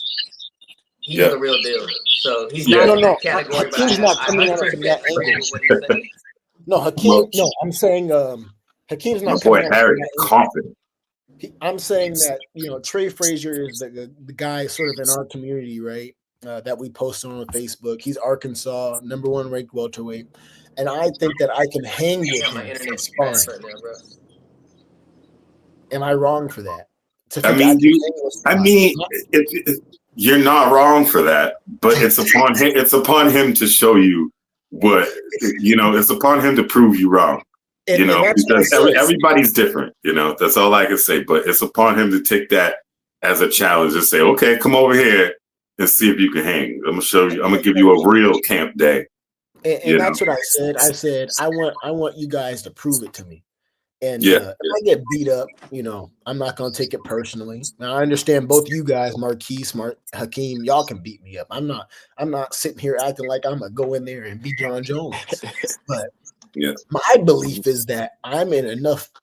He's the real deal. So he's not in that category. Hakeem's not coming out from that angle. No, Hakeem. No, I'm saying Hakeem's not coming out from that confident. I'm saying that Trey Frazier is the guy sort of in our community, right? That we post on Facebook. He's Arkansas #1 ranked welterweight, and I think that I can hang with him. Am I wrong for that? You're not wrong for that, but it's upon him. It's upon him to show you what It's upon him to prove you wrong. Because everybody's different. That's all I can say. But it's upon him to take that as a challenge and say, "Okay, come over here and see if you can hang. I'm gonna show you. I'm gonna give you a real camp day." And that's what I said. I said I want you guys to prove it to me. And if I get beat up, I'm not going to take it personally. Now, I understand both you guys, Marquis, Hakeem, y'all can beat me up. I'm not sitting here acting like I'm going to go in there and beat John Jones. But my belief is that I'm in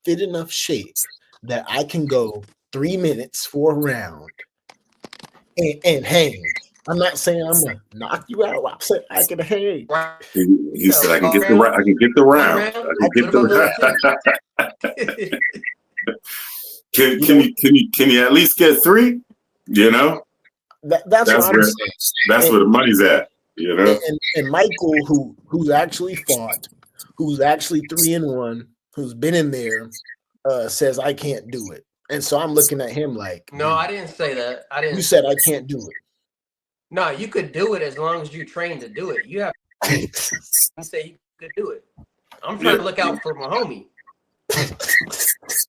fit enough shape that I can go 3 minutes for a round and hang. I'm not saying I'm going to knock you out. I'm saying I can hang. He said, I can get the round. I can get the round. I can get the round. Can you at least get 3? That's what I'm saying. That's where the money's at. And Michael, who's actually fought, who's actually 3-1, who's been in there, says I can't do it. And so I'm looking at him like, no, I didn't say that. You said I can't do it. No, you could do it as long as you're trained to do it. You have to say you could do it. I'm trying to look out for my homie.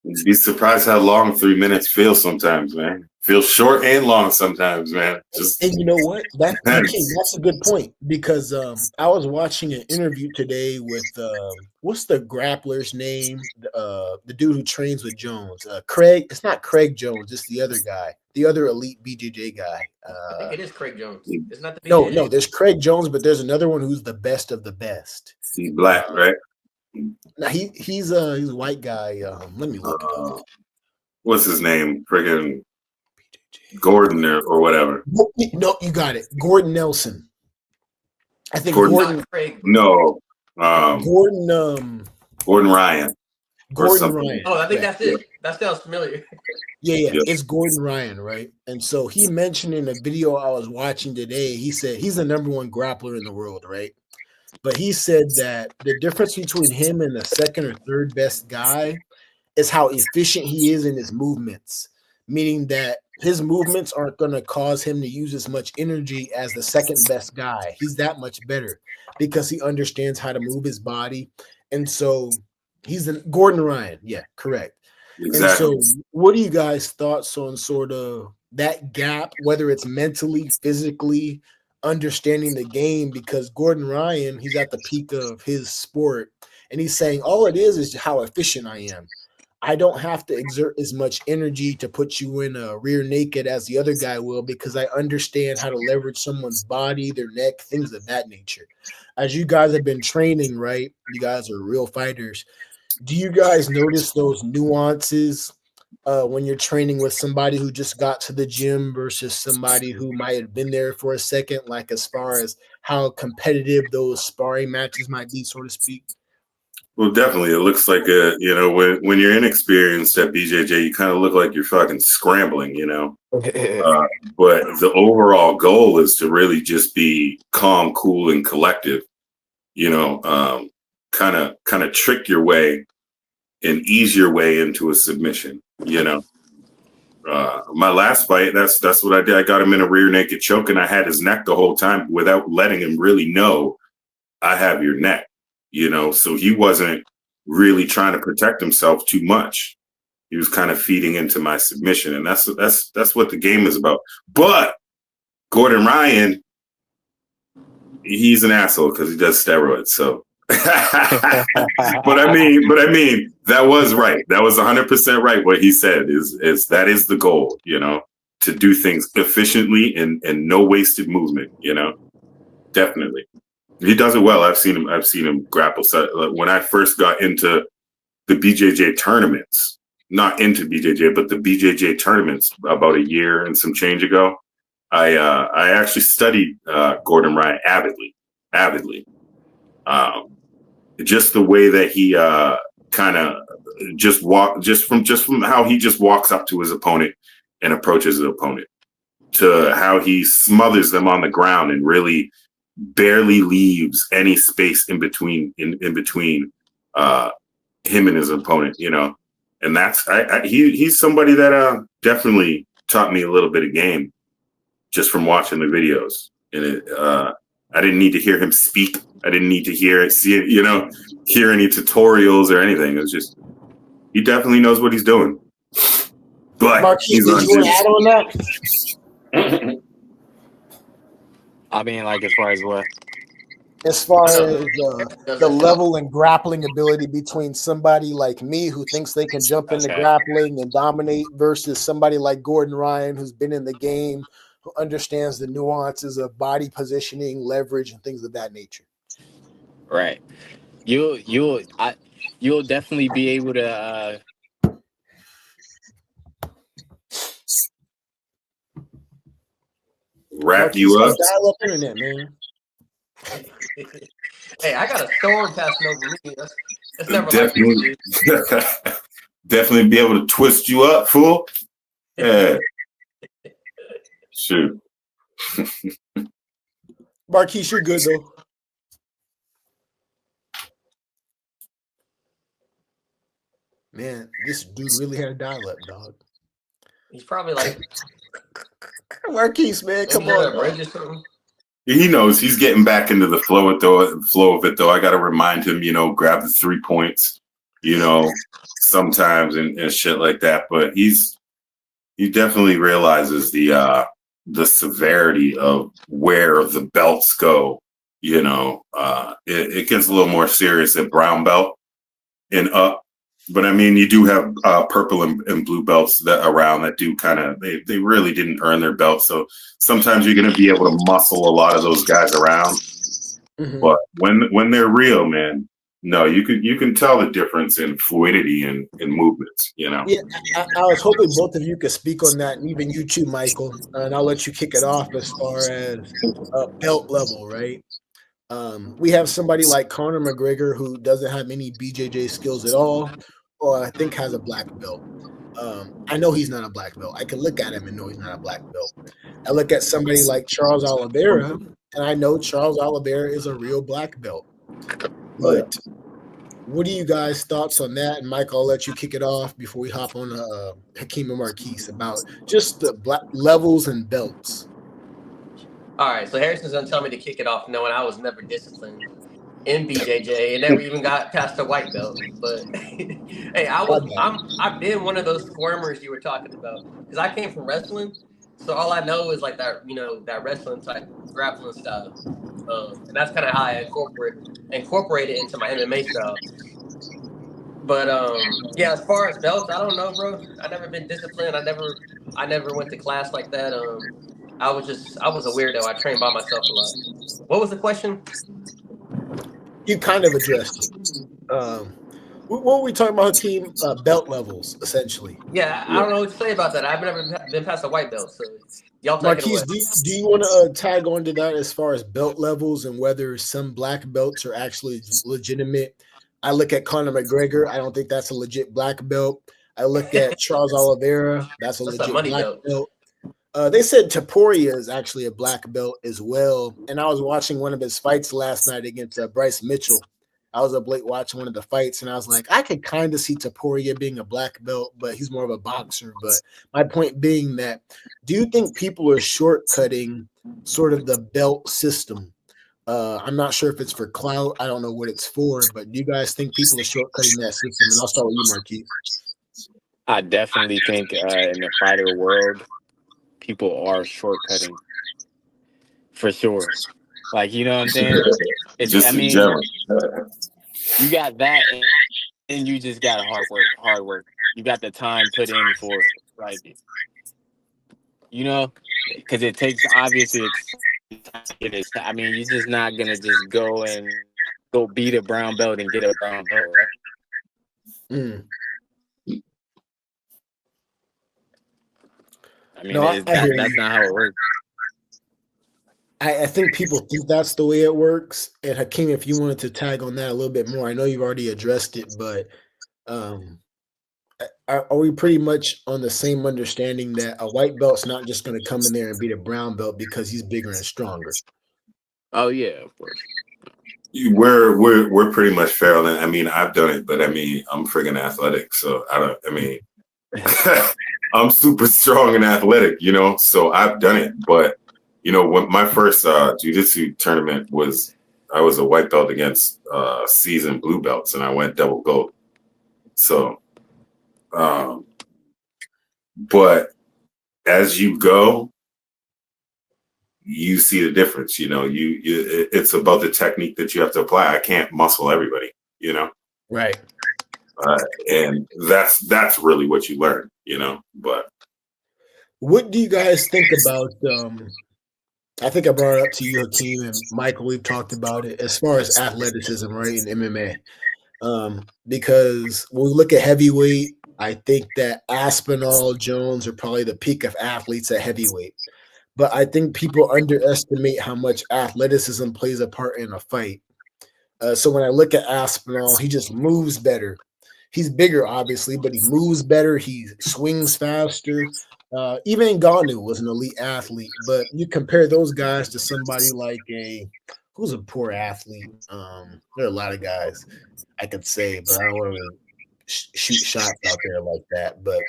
You'd be surprised how long 3 minutes feels sometimes, man. Feels short and long sometimes, man. And you know what? That's a good point because I was watching an interview today with what's the grappler's name? The dude who trains with Jones. Craig. It's not Craig Jones. It's the other guy. The other elite BJJ guy. I think it is Craig Jones. It's not the BJJ. No. There's Craig Jones, but there's another one who's the best of the best. He's black, right? Now he's a white guy. Let me look it up. What's his name? Friggin' Gordon or whatever. No, you got it. Gordon Nelson. I think Gordon. No. Gordon. Gordon Ryan. Gordon Ryan. Oh, I think that's it. That sounds familiar. Yeah. It's Gordon Ryan, right? And so he mentioned in a video I was watching today, he said he's the #1 grappler in the world, right? But he said that the difference between him and the second or third best guy is how efficient he is in his movements, meaning that his movements aren't going to cause him to use as much energy as the second best guy. He's that much better because he understands how to move his body. And so he's Gordon Ryan. Yeah, correct. Exactly. And so what are you guys' thoughts on sort of that gap, whether it's mentally, physically, understanding the game? Because Gordon Ryan, he's at the peak of his sport, and he's saying all it is how efficient I am. I don't have to exert as much energy to put you in a rear naked as the other guy will because I understand how to leverage someone's body, their neck, things of that nature. As you guys have been training, right? You guys are real fighters. do you guys notice those nuances when you're training with somebody who just got to the gym versus somebody who might have been there for a second, like as far as how competitive those sparring matches might be, so to speak? Well, definitely. It looks like when you're inexperienced at BJJ, you kind of look like you're fucking scrambling, but the overall goal is to really just be calm, cool, and collective. Kind of trick your way and ease your way into a submission. My last fight, that's what I did. I got him in a rear naked choke, and I had his neck the whole time without letting him really know I have your neck. So he wasn't really trying to protect himself too much. He was kind of feeding into my submission, and that's what the game is about. But Gordon Ryan, he's an asshole because he does steroids. So, but I mean, that was right. That was 100% right. What he said is that is the goal. To do things efficiently and no wasted movement. Definitely. He does it well. I've seen him grapple. So when I first got into the BJJ tournaments, not into BJJ, but the BJJ tournaments about a year and some change ago, I actually studied Gordon Ryan avidly. Just the way that he kind of just from how he just walks up to his opponent and approaches his opponent, to how he smothers them on the ground and really barely leaves any space in between him and his opponent, and that's he's somebody that definitely taught me a little bit of game just from watching the videos. And I didn't need to hear him speak. I didn't need to hear any tutorials or anything. It was just, he definitely knows what he's doing. But Marquis, did you want to add on that? I mean, like, as far as what? As far as the level and grappling ability between somebody like me who thinks they can jump into grappling and dominate versus somebody like Gordon Ryan who's been in the game, who understands the nuances of body positioning, leverage, and things of that nature. Right. You'll definitely be able to wrap you up. Dial-up internet, man. Hey, I got a storm passing over me. That's never definitely, like this, definitely be able to twist you up, fool. Yeah. Shoot. Marquis, you're good though. Man, this dude really had a dial-up, dog. He's probably like Marquis, man, come on. He knows he's getting back into the flow of it, though. I got to remind him, grab the 3 points, sometimes and shit like that. But he definitely realizes the severity of where the belts go. It gets a little more serious at brown belt and up. But I mean, you do have purple and blue belts that do kind of, they really didn't earn their belt. So sometimes you're going to be able to muscle a lot of those guys around. Mm-hmm. But when they're real, man, no, you can tell the difference in fluidity and movements, Yeah, I was hoping both of you could speak on that, and even you too, Michael. And I'll let you kick it off as far as belt level, right? We have somebody like Conor McGregor who doesn't have any BJJ skills at all, or I think has a black belt. I know he's not a black belt. I can look at him and know he's not a black belt. I look at somebody like Charles Oliveira, and I know Charles Oliveira is a real black belt. But what are you guys' thoughts on that? And Mike, I'll let you kick it off before we hop on Hakeem and Marquis about just the black levels and belts. All right, so Harrison's gonna tell me to kick it off, knowing I was never disciplined in BJJ and never even got past a white belt. But hey, I've been one of those squirmers you were talking about, because I came from wrestling, so all I know is like that, that wrestling type grappling style, and that's kind of how I incorporate it into my MMA style. But yeah, as far as belts, I don't know, bro. I never been disciplined. I never went to class like that. I was a weirdo. I trained by myself a lot. What was the question? You kind of addressed it. What were we talking about, Hakeem? Belt levels, essentially. Yeah, I don't know what to say about that. I've never been past a white belt, so y'all take it Marquis, away. do you want to tag on to that as far as belt levels and whether some black belts are actually legitimate? I look at Conor McGregor. I don't think that's a legit black belt. I look at Charles Oliveira. That's a That's a legit money black belt. belt. They said Taporia is actually a black belt as well. And I was watching one of his fights last night against Bryce Mitchell. I was up late watching one of the fights, and I was like, I could kind of see Taporia being a black belt, but he's more of a boxer. But my point being that, do you think people are shortcutting sort of the belt system? I'm not sure if it's for clout. I don't know what it's for, but do you guys think people are shortcutting that system? And I'll start with you, Marquis. I definitely think in the fighter world, people are shortcutting for sure. Like, you know what I'm saying? Just I in mean, general. you got that, and you just got hard work. You got the time put in for it, like, you know, because it takes obviously. I mean, you're just not gonna just go beat a brown belt and get a brown belt, right? Mm. I mean, No, I hear that's you. not how it works. I think people think that's the way it works. And Hakeem, if you wanted to tag on that a little bit more, I know you've already addressed it, but um, are we pretty much on the same understanding that a white belt's not just going to come in there and beat a brown belt because he's bigger and stronger? Oh yeah, of course. We're pretty much fair. I mean, I've done it, but I mean, I'm friggin' athletic, so I mean, I'm super strong and athletic, you know. So I've done it, but you know, when my first jiu-jitsu tournament was, I was a white belt against seasoned blue belts, and I went double gold. So, but as you go, you see the difference. You know, it's about the technique that you have to apply. I can't muscle everybody, you know. Right. And that's really what you learn, you know. But what do you guys think about? I think I brought it up to you, Hakeem, and Michael. We've talked about it as far as athleticism, right, in MMA. Because when we look at heavyweight, I think that Aspinall, Jones are probably the peak of athletes at heavyweight. But I think people underestimate how much athleticism plays a part in a fight. So when I look at Aspinall, he just moves better. He's bigger, obviously, but he moves better. He swings faster. Even Ngannou was an elite athlete, but you compare those guys to somebody like who's a poor athlete. There are a lot of guys I could say, but I don't want to shoot shots out there like that. But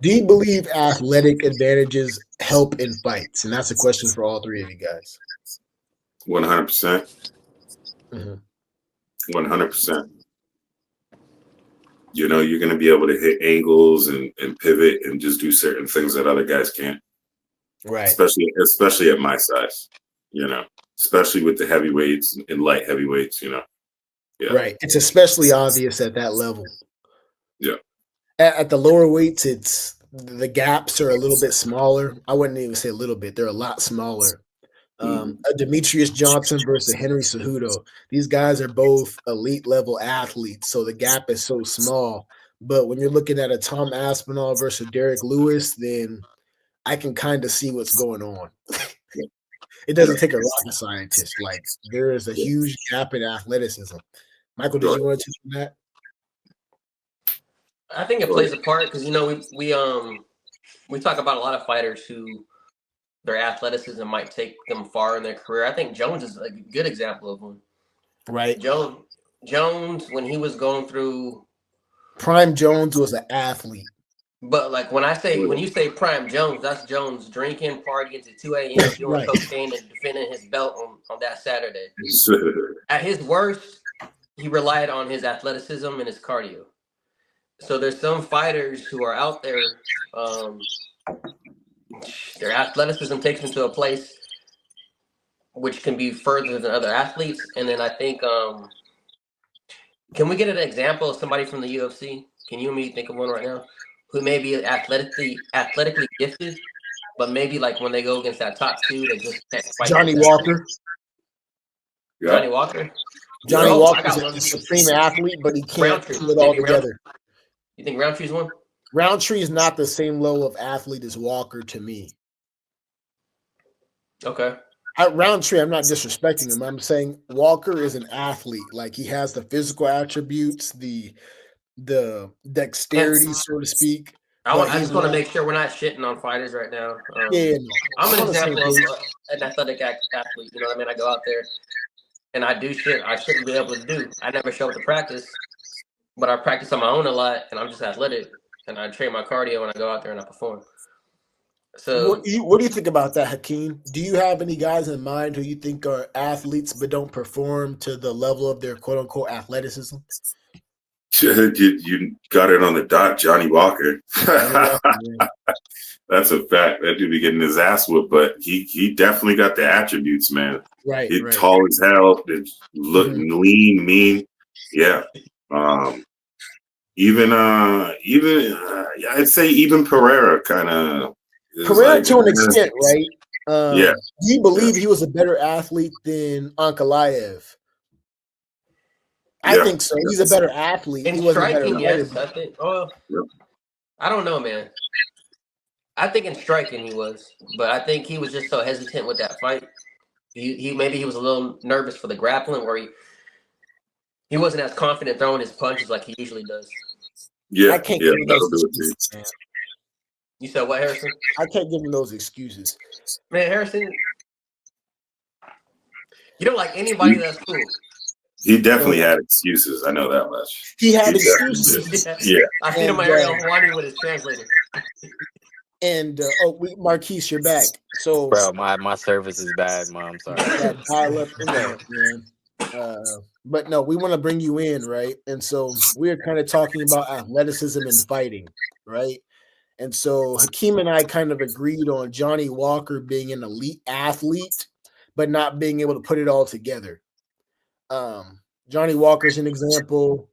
do you believe athletic advantages help in fights? And that's a question for all three of you guys. 100%. Mm-hmm. 100%. You know, you're going to be able to hit angles and pivot and just do certain things that other guys can't. Right. Especially at my size, you know, especially with the heavyweights and light heavyweights, you know. Yeah. Right. It's especially obvious at that level. Yeah. At the lower weights, it's the gaps are a little bit smaller. I wouldn't even say a little bit. They're a lot smaller. A Demetrius Johnson versus Henry Cejudo. These guys are both elite level athletes, so the gap is so small. But when you're looking at a Tom Aspinall versus Derek Lewis, then I can kind of see what's going on. It doesn't take a rocket scientist. Like there is a huge gap in athleticism. Michael, did you want to touch on that? I think it plays a part because, you know, we talk about a lot of fighters who their athleticism might take them far in their career. I think Jones is a good example of one. Right. Jones, when he was going through Prime Jones was an athlete. But like when you say Prime Jones, that's Jones drinking, partying to 2 a.m., doing Right. cocaine and defending his belt on that Saturday. At his worst, he relied on his athleticism and his cardio. So there's some fighters who are out there, their athleticism takes them to a place which can be further than other athletes. And then I think, can we get an example of somebody from the UFC? Can you and me think of one right now? Who may be athletically gifted, but maybe like when they go against that top two, they just can't fight. Johnny Walker. Johnny Walker. Johnny I Walker's got a one. supreme athlete, but he can't Roundtree. put it all Maybe together. You think Roundtree's one? Roundtree is not the same level of athlete as Walker to me. Okay. Roundtree, I'm not disrespecting him. I'm saying Walker is an athlete. Like he has the physical attributes, the dexterity, so to speak. I just want to make sure we're not shitting on fighters right now. No. I'm an example of an athletic athlete. You know what I mean? I go out there and I do shit I shouldn't be able to do. I never show up to practice, but I practice on my own a lot, and I'm just athletic, and I train my cardio when I go out there and I perform. So, what do you think about that, Hakeem? Do you have any guys in mind who you think are athletes but don't perform to the level of their quote unquote athleticism? You got it on the dot, Johnny Walker. That's a fact. That dude be getting his ass whooped, but he definitely got the attributes, man. Right. He's tall as hell, looking lean, mean. Yeah. I'd say even Pereira kind of. Pereira to an extent, right? Yeah. Do you believe he was a better athlete than Ankalaev? I think so. He's a better athlete. In he wasn't striking, a better yes. I think. I don't know, man. I think in striking he was, but I think he was just so hesitant with that fight. He maybe he was a little nervous for the grappling, where he wasn't as confident throwing his punches like he usually does. Yeah, I can't give him those excuses. You said what, Harrison? I can't give him those excuses. Man, Harrison, you don't like anybody that's cool. He definitely had excuses. I know that much. He had excuses. Yeah. I seen him on Ariel Hawani with his translator. And Marquis, you're back. So, bro, my service is bad, Mom. Sorry. Dial up in there, man. But no, we want to bring you in, right? And so we're kind of talking about athleticism and fighting, right? And so Hakeem and I kind of agreed on Johnny Walker being an elite athlete, but not being able to put it all together. Johnny Walker's an example.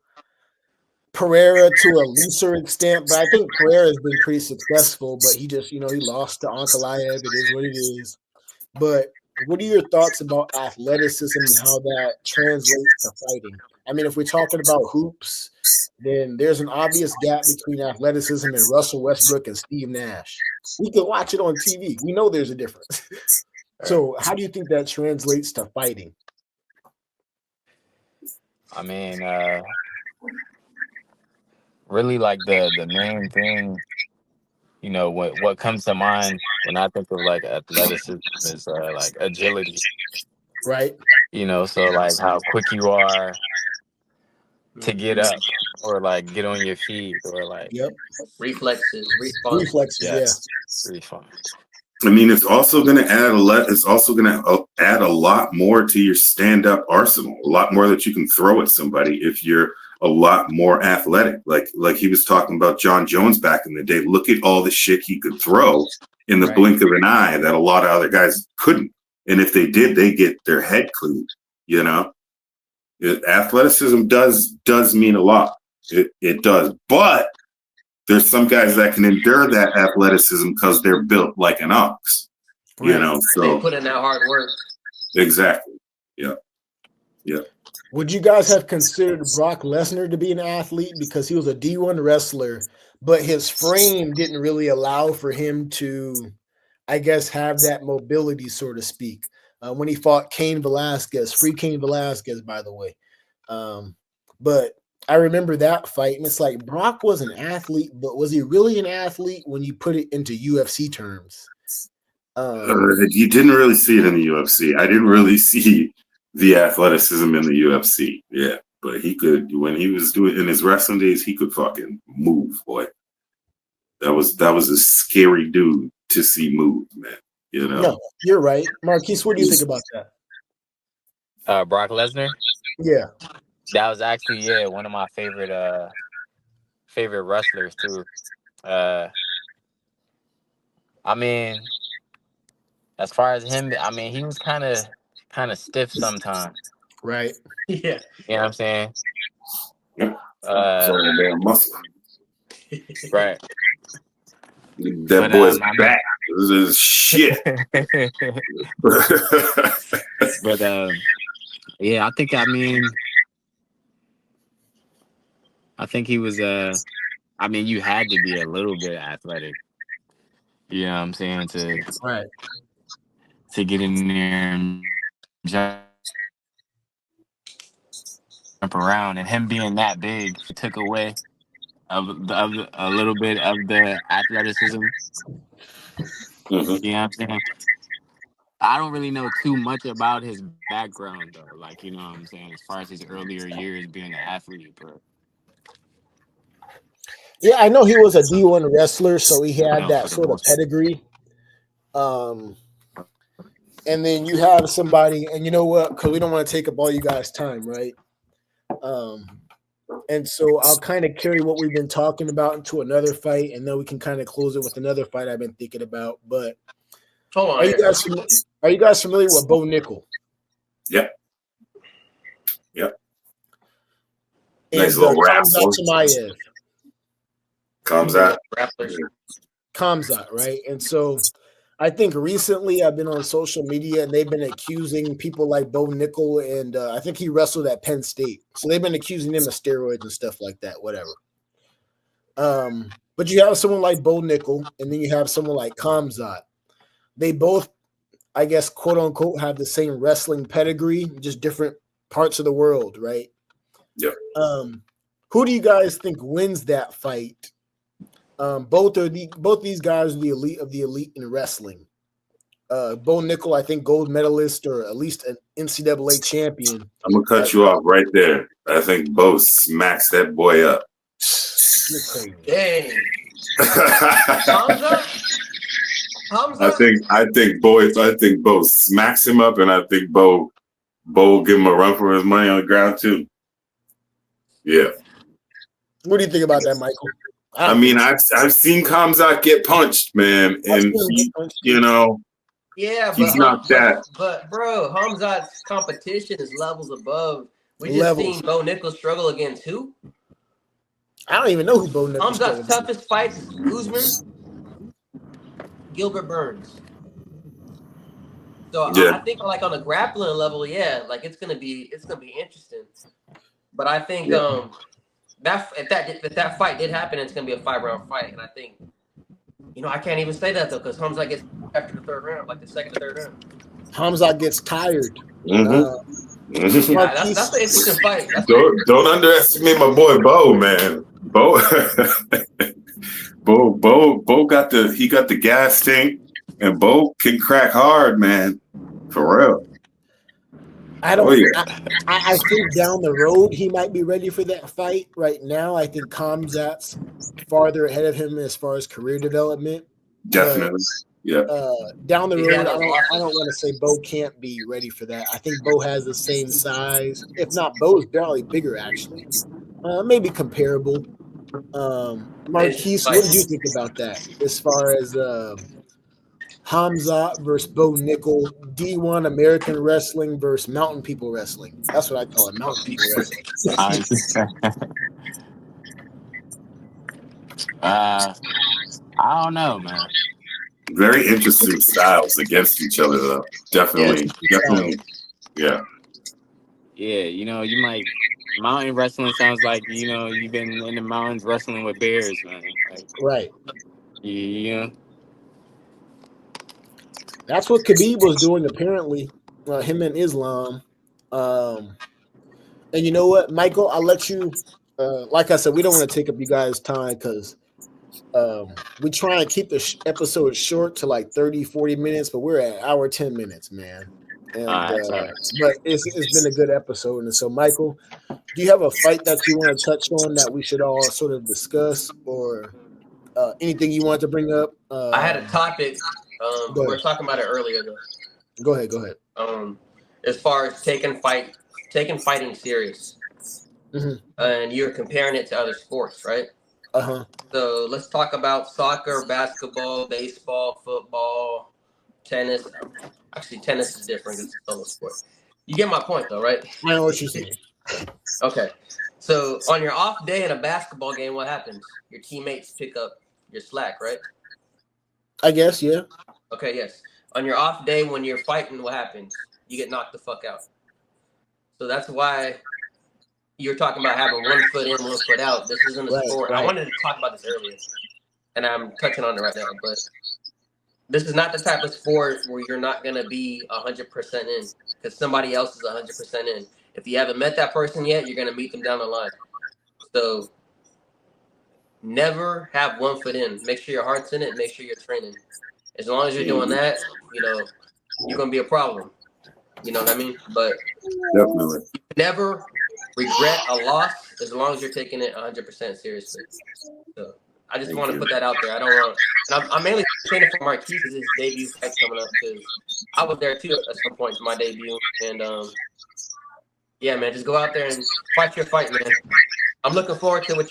Pereira to a lesser extent, but I think Pereira has been pretty successful, but he just, he lost to Ankalaev. It is what it is. But what are your thoughts about athleticism and how that translates to fighting? I mean, if we're talking about hoops, then there's an obvious gap between athleticism and Russell Westbrook and Steve Nash. We can watch it on TV. We know there's a difference. So how do you think that translates to fighting? I mean, really, like the main thing, what comes to mind when I think of like athleticism is like agility, right? So like how quick you are to get up or like get on your feet or like reflexes, response. I mean, it's also going to add a lot more to your stand-up arsenal. A lot more that you can throw at somebody if you're a lot more athletic. Like he was talking about John Jones back in the day. Look at all the shit he could throw in the blink of an eye that a lot of other guys couldn't. And if they did, they get their head cleaned. Athleticism does mean a lot. It does, but there's some guys that can endure that athleticism because they're built like an ox, so they put in that hard work. Exactly. Yeah. Would you guys have considered Brock Lesnar to be an athlete because he was a D1 wrestler, but his frame didn't really allow for him to, I guess, have that mobility, so to speak, when he fought Cain Velasquez, free Cain Velasquez, by the way. But I remember that fight, and it's like Brock was an athlete, but was he really an athlete when you put it into UFC terms? You didn't really see it in the UFC. I didn't really see the athleticism in the UFC. Yeah, but he could, when he was doing in his wrestling days, he could fucking move, boy. That was a scary dude to see move, man. No, you're right. Marquis, what do you think about that? Brock Lesnar? Yeah. That was actually, one of my favorite wrestlers too. I mean, as far as him, I mean, he was kind of stiff sometimes. Right. Yeah. You know what I'm saying? Yep. Damn muscle. Right. That boy's back. This is shit. But yeah, I think I think he was. I mean, you had to be a little bit athletic. You know what I'm saying Right. to get in there and jump around, and him being that big took away of a little bit of the athleticism. Mm-hmm. You know what I'm saying? I don't really know too much about his background though. Like, you know what I'm saying, as far as his earlier years being an athlete, but Yeah, I know he was a D1 wrestler, so he you had know, that for the sort of most part. pedigree. And then you have somebody, and you know what? Because we don't want to take up all you guys' time, right? And so I'll kind of carry what we've been talking about into another fight, and then we can kind of close it with another fight I've been thinking about. But Hold on. are you guys familiar with Bo Nickel? Yep. Yep. Nice And little Khamzat wrestler. Chimaev. Comes out. Grapplers. Khamzat, right? And so I think recently I've been on social media and they've been accusing people like Bo Nickel, and I think he wrestled at Penn State. So they've been accusing him of steroids and stuff like that, whatever. But you have someone like Bo Nickel, and then you have someone like Khamzat. They both, I guess, quote unquote, have the same wrestling pedigree, just different parts of the world, right? Yep. Who do you guys think wins that fight? Both these guys are the elite of the elite in wrestling. Bo Nickel, I think, gold medalist or at least an NCAA champion. I'm gonna cut you off right there. I think Bo smacks that boy up. You're crazy. Dang. Hamza? I think Bo smacks him up, and I think Bo will give him a run for his money on the ground too. Yeah. What do you think about that, Michael? I mean, I've seen Khamzat get punched, man, and he, you know, yeah, he's not that. But bro, Hamzat's competition is levels above. We just seen Bo Nickel struggle against who? I don't even know who Bo Nickel is. Hamzat's toughest fights is Usman, Gilbert Burns. So yeah. I think like on a grappling level, yeah, like it's gonna be interesting. But I think if that fight did happen, it's gonna be a 5-round fight, and I think I can't even say that though because Hamzat gets after the third round, like the second or third round. Hamzat gets tired. Mm-hmm. Yeah, that's an interesting fight. Don't underestimate my boy Bo, man. Bo got the gas tank, and Bo can crack hard, man. For real. I think down the road he might be ready for that fight. Right now, I think Khamzat's farther ahead of him as far as career development. Definitely. Yeah. Down the road, I don't want to say Bo can't be ready for that. I think Bo has the same size. If not, Bo's barely bigger, actually. Maybe comparable. Marquis, what did you think about that? As far as Hamzat versus Bo Nickel, D1 American wrestling versus mountain people wrestling. That's what I call it, mountain people wrestling. I don't know, man. Very interesting styles against each other, though. Definitely. Yeah. Yeah, you might. Mountain wrestling sounds like you've been in the mountains wrestling with bears, man. Like, right. Yeah. That's what Khabib was doing, apparently. Him and Islam. And you know what, Michael? I'll let you. Like I said, we don't want to take up you guys' time because we try and keep the episode short to like 30, 40 minutes, but we're at hour 10 minutes, man. And but it's been a good episode. And so, Michael, do you have a fight that you want to touch on that we should all sort of discuss, or anything you want to bring up? I had a topic. We were talking about it earlier, though. Go ahead. As far as taking fighting serious, and you're comparing it to other sports, right? So let's talk about soccer, basketball, baseball, football, tennis. Actually, tennis is different. It's a solo sport. You get my point, though, right? I know what you're saying. Okay. So on your off day in a basketball game, what happens? Your teammates pick up your slack, right? I guess, yeah. Okay, yes. On your off day when you're fighting, what happens? You get knocked the fuck out. So that's why you're talking about having 1 foot in, 1 foot out. This isn't a sport. Right. I wanted to talk about this earlier, and I'm touching on it right now. But this is not the type of sport where you're not going to be 100% in because somebody else is 100% in. If you haven't met that person yet, you're going to meet them down the line. So never have 1 foot in. Make sure your heart's in it. Make sure you're training. As long as you're doing that, you know, you're going to be a problem. You know what I mean? But Definitely. never regret a loss as long as you're taking it 100% seriously. So I just want to put that out there. I don't want. And I'm mainly saying it for Marquis because his debut fight's coming up. Because I was there too at some point for my debut, and yeah, man, just go out there and fight your fight, man. I'm looking forward to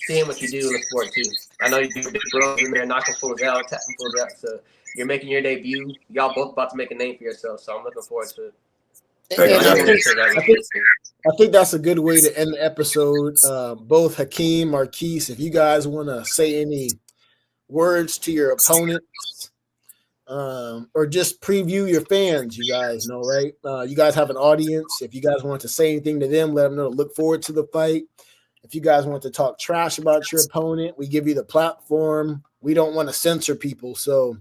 seeing what you do in the sport too. I know you're big bros in there, knocking fools out, tapping fools out. So you're making your debut. Y'all both about to make a name for yourself. So I'm looking forward to it. I think that's a good way to end the episode. Both Hakeem, Marquis, if you guys want to say any words to your opponents, or just preview your fans, you guys know, right? You guys have an audience. If you guys want to say anything to them, let them know to look forward to the fight. If you guys want to talk trash about your opponent, we give you the platform. We don't want to censor people, so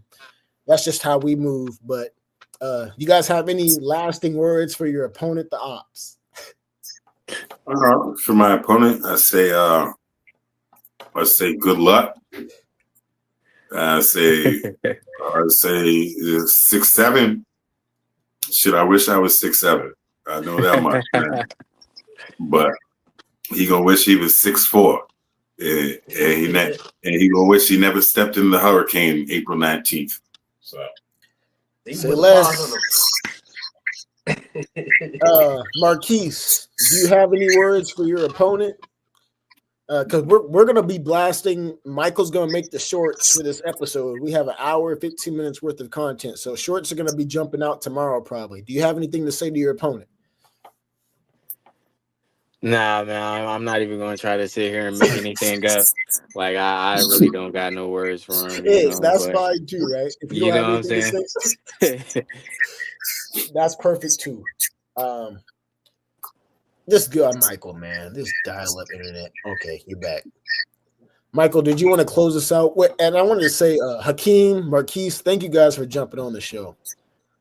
that's just how we move. But you guys have any lasting words for your opponent, the Ops? For my opponent, I say good luck. I say 6'7". Shit, I wish I was 6'7". I know that much, man. But he gonna wish he was 6'4", and he gonna wish he never stepped in the hurricane April 19th. So. Say less. Marquis, do you have any words for your opponent? Because we're gonna be blasting. Michael's gonna make the shorts for this episode. We have an hour, 15 minutes worth of content, so shorts are gonna be jumping out tomorrow probably. Do you have anything to say to your opponent? Nah, man, I'm not even gonna try to sit here and make anything up. Like I really don't got no words for him. Hey, that's fine too, right? If you don't have anything to say, that's perfect too. This guy, Michael, man, this dial-up internet. Okay, you're back. Michael, did you want to close us out? And I wanted to say, Hakeem, Marquis, thank you guys for jumping on the show.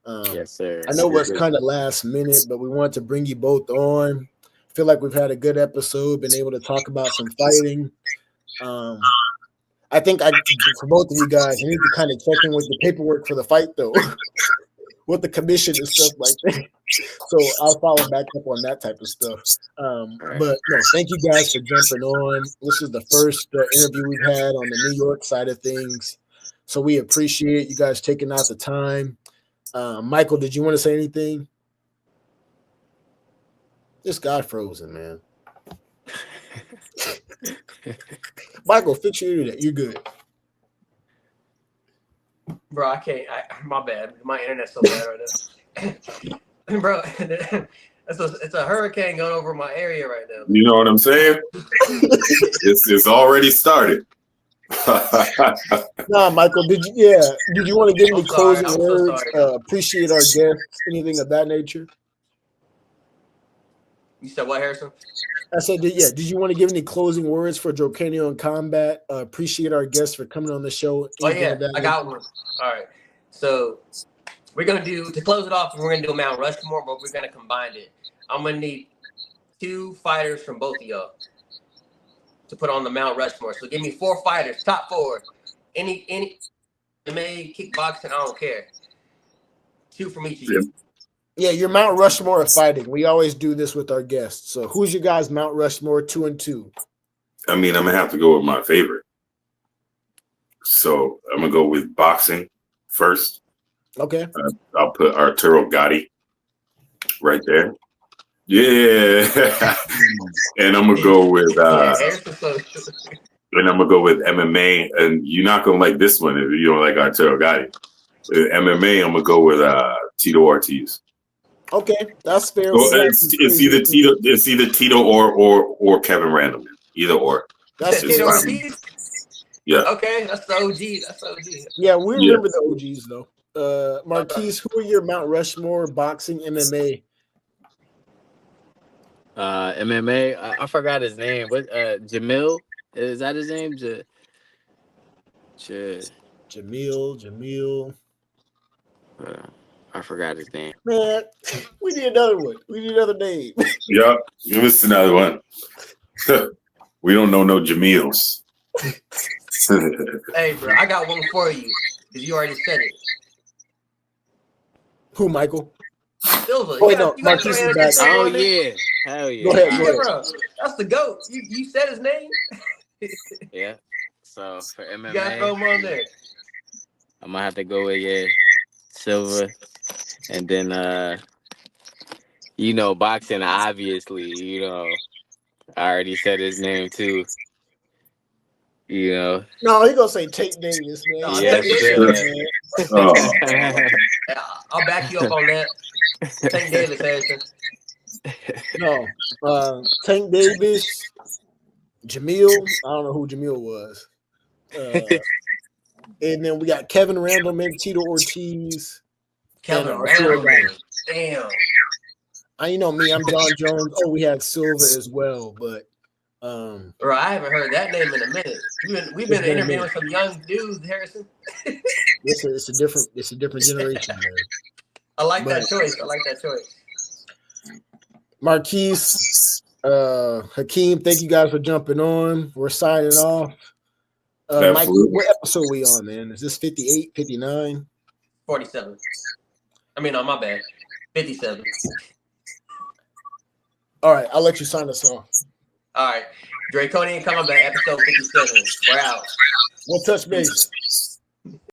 Yes, sir. I know it's kind of last minute, but we wanted to bring you both on. I feel like we've had a good episode, been able to talk about some fighting. I think for both of you guys, I need to kind of check in with the paperwork for the fight, though, with the commission and stuff like that. So I'll follow back up on that type of stuff. But no, thank you guys for jumping on. This is the first interview we've had on the New York side of things. So we appreciate you guys taking out the time. Michael, did you want to say anything? This guy frozen, man. Michael, fix your internet. You're good. Bro, I can't. My bad. My internet's so bad right now. Bro, it's a hurricane going over my area right now. You know what I'm saying? It's already started. Nah, Michael, did you want to give me closing words? Appreciate our guests, anything of that nature? You said what, Harrison? I said, did you want to give any closing words for Dracanian Combat? Appreciate our guests for coming on the show. Oh, yeah, I got one. All right. So we're going to close it off, we're going to do a Mount Rushmore, but we're going to combine it. I'm going to need 2 fighters from both of y'all to put on the Mount Rushmore. So give me 4 fighters, top 4. Any MMA, kickboxing, I don't care. 2 from each of you. Yeah, your Mount Rushmore of fighting. We always do this with our guests. So who's your guys' Mount Rushmore 2 and 2? I mean, I'm going to have to go with my favorite. So I'm going to go with boxing first. Okay. I'll put Arturo Gatti right there. Yeah. And I'm going to go with MMA. And you're not going to like this one if you don't like Arturo Gatti. MMA, I'm going to go with Tito Ortiz. Okay, that's fair. Well, it's either Tito or Kevin Randleman. Either or. That's Tito Ortiz? Yeah. Okay, that's the OG. That's the OG. Yeah, we remember the OGs though. Marquis, who are your Mount Rushmore boxing MMA? MMA. I forgot his name. What? Jamil? Is that his name? Jamil. I forgot his name. Man, we need another one. We need another name. Yep, give us another one. We don't know no Jamils. Hey, bro, I got one for you because you already said it. Who, Michael? Silva. Wait, no, Marquis is back. Oh yeah, hell yeah. Go ahead. Bro, that's the GOAT. You said his name. Yeah. So for MMA, You gotta throw him on there. I'm gonna have to go with Silva, and then boxing. Obviously, I already said his name too. No, he gonna say Tate Davis, man. No, Yes, Tate sir. Davis, Oh, Yeah, I'll back you up on that. Tank Davis, Harrison. No, Tank Davis, Jamil. I don't know who Jamil was. And then we got Kevin Randall, Tito Ortiz, Kevin and Randall. Arturo. Damn. You know me. I'm John Jones. Oh, we have Silva as well, but Bro, I haven't heard that name in a minute. We've been interviewing some young dudes, Harrison. it's a different generation, man. I like that choice. Marquis, Hakeem, thank you guys for jumping on. We're signing off. Michael, what episode we on, man? Is this 58, 59? 47. I mean, my bad. 57. All right, I'll let you sign us off. All right. Draconian Combat, episode 57. We're out. We'll touch base.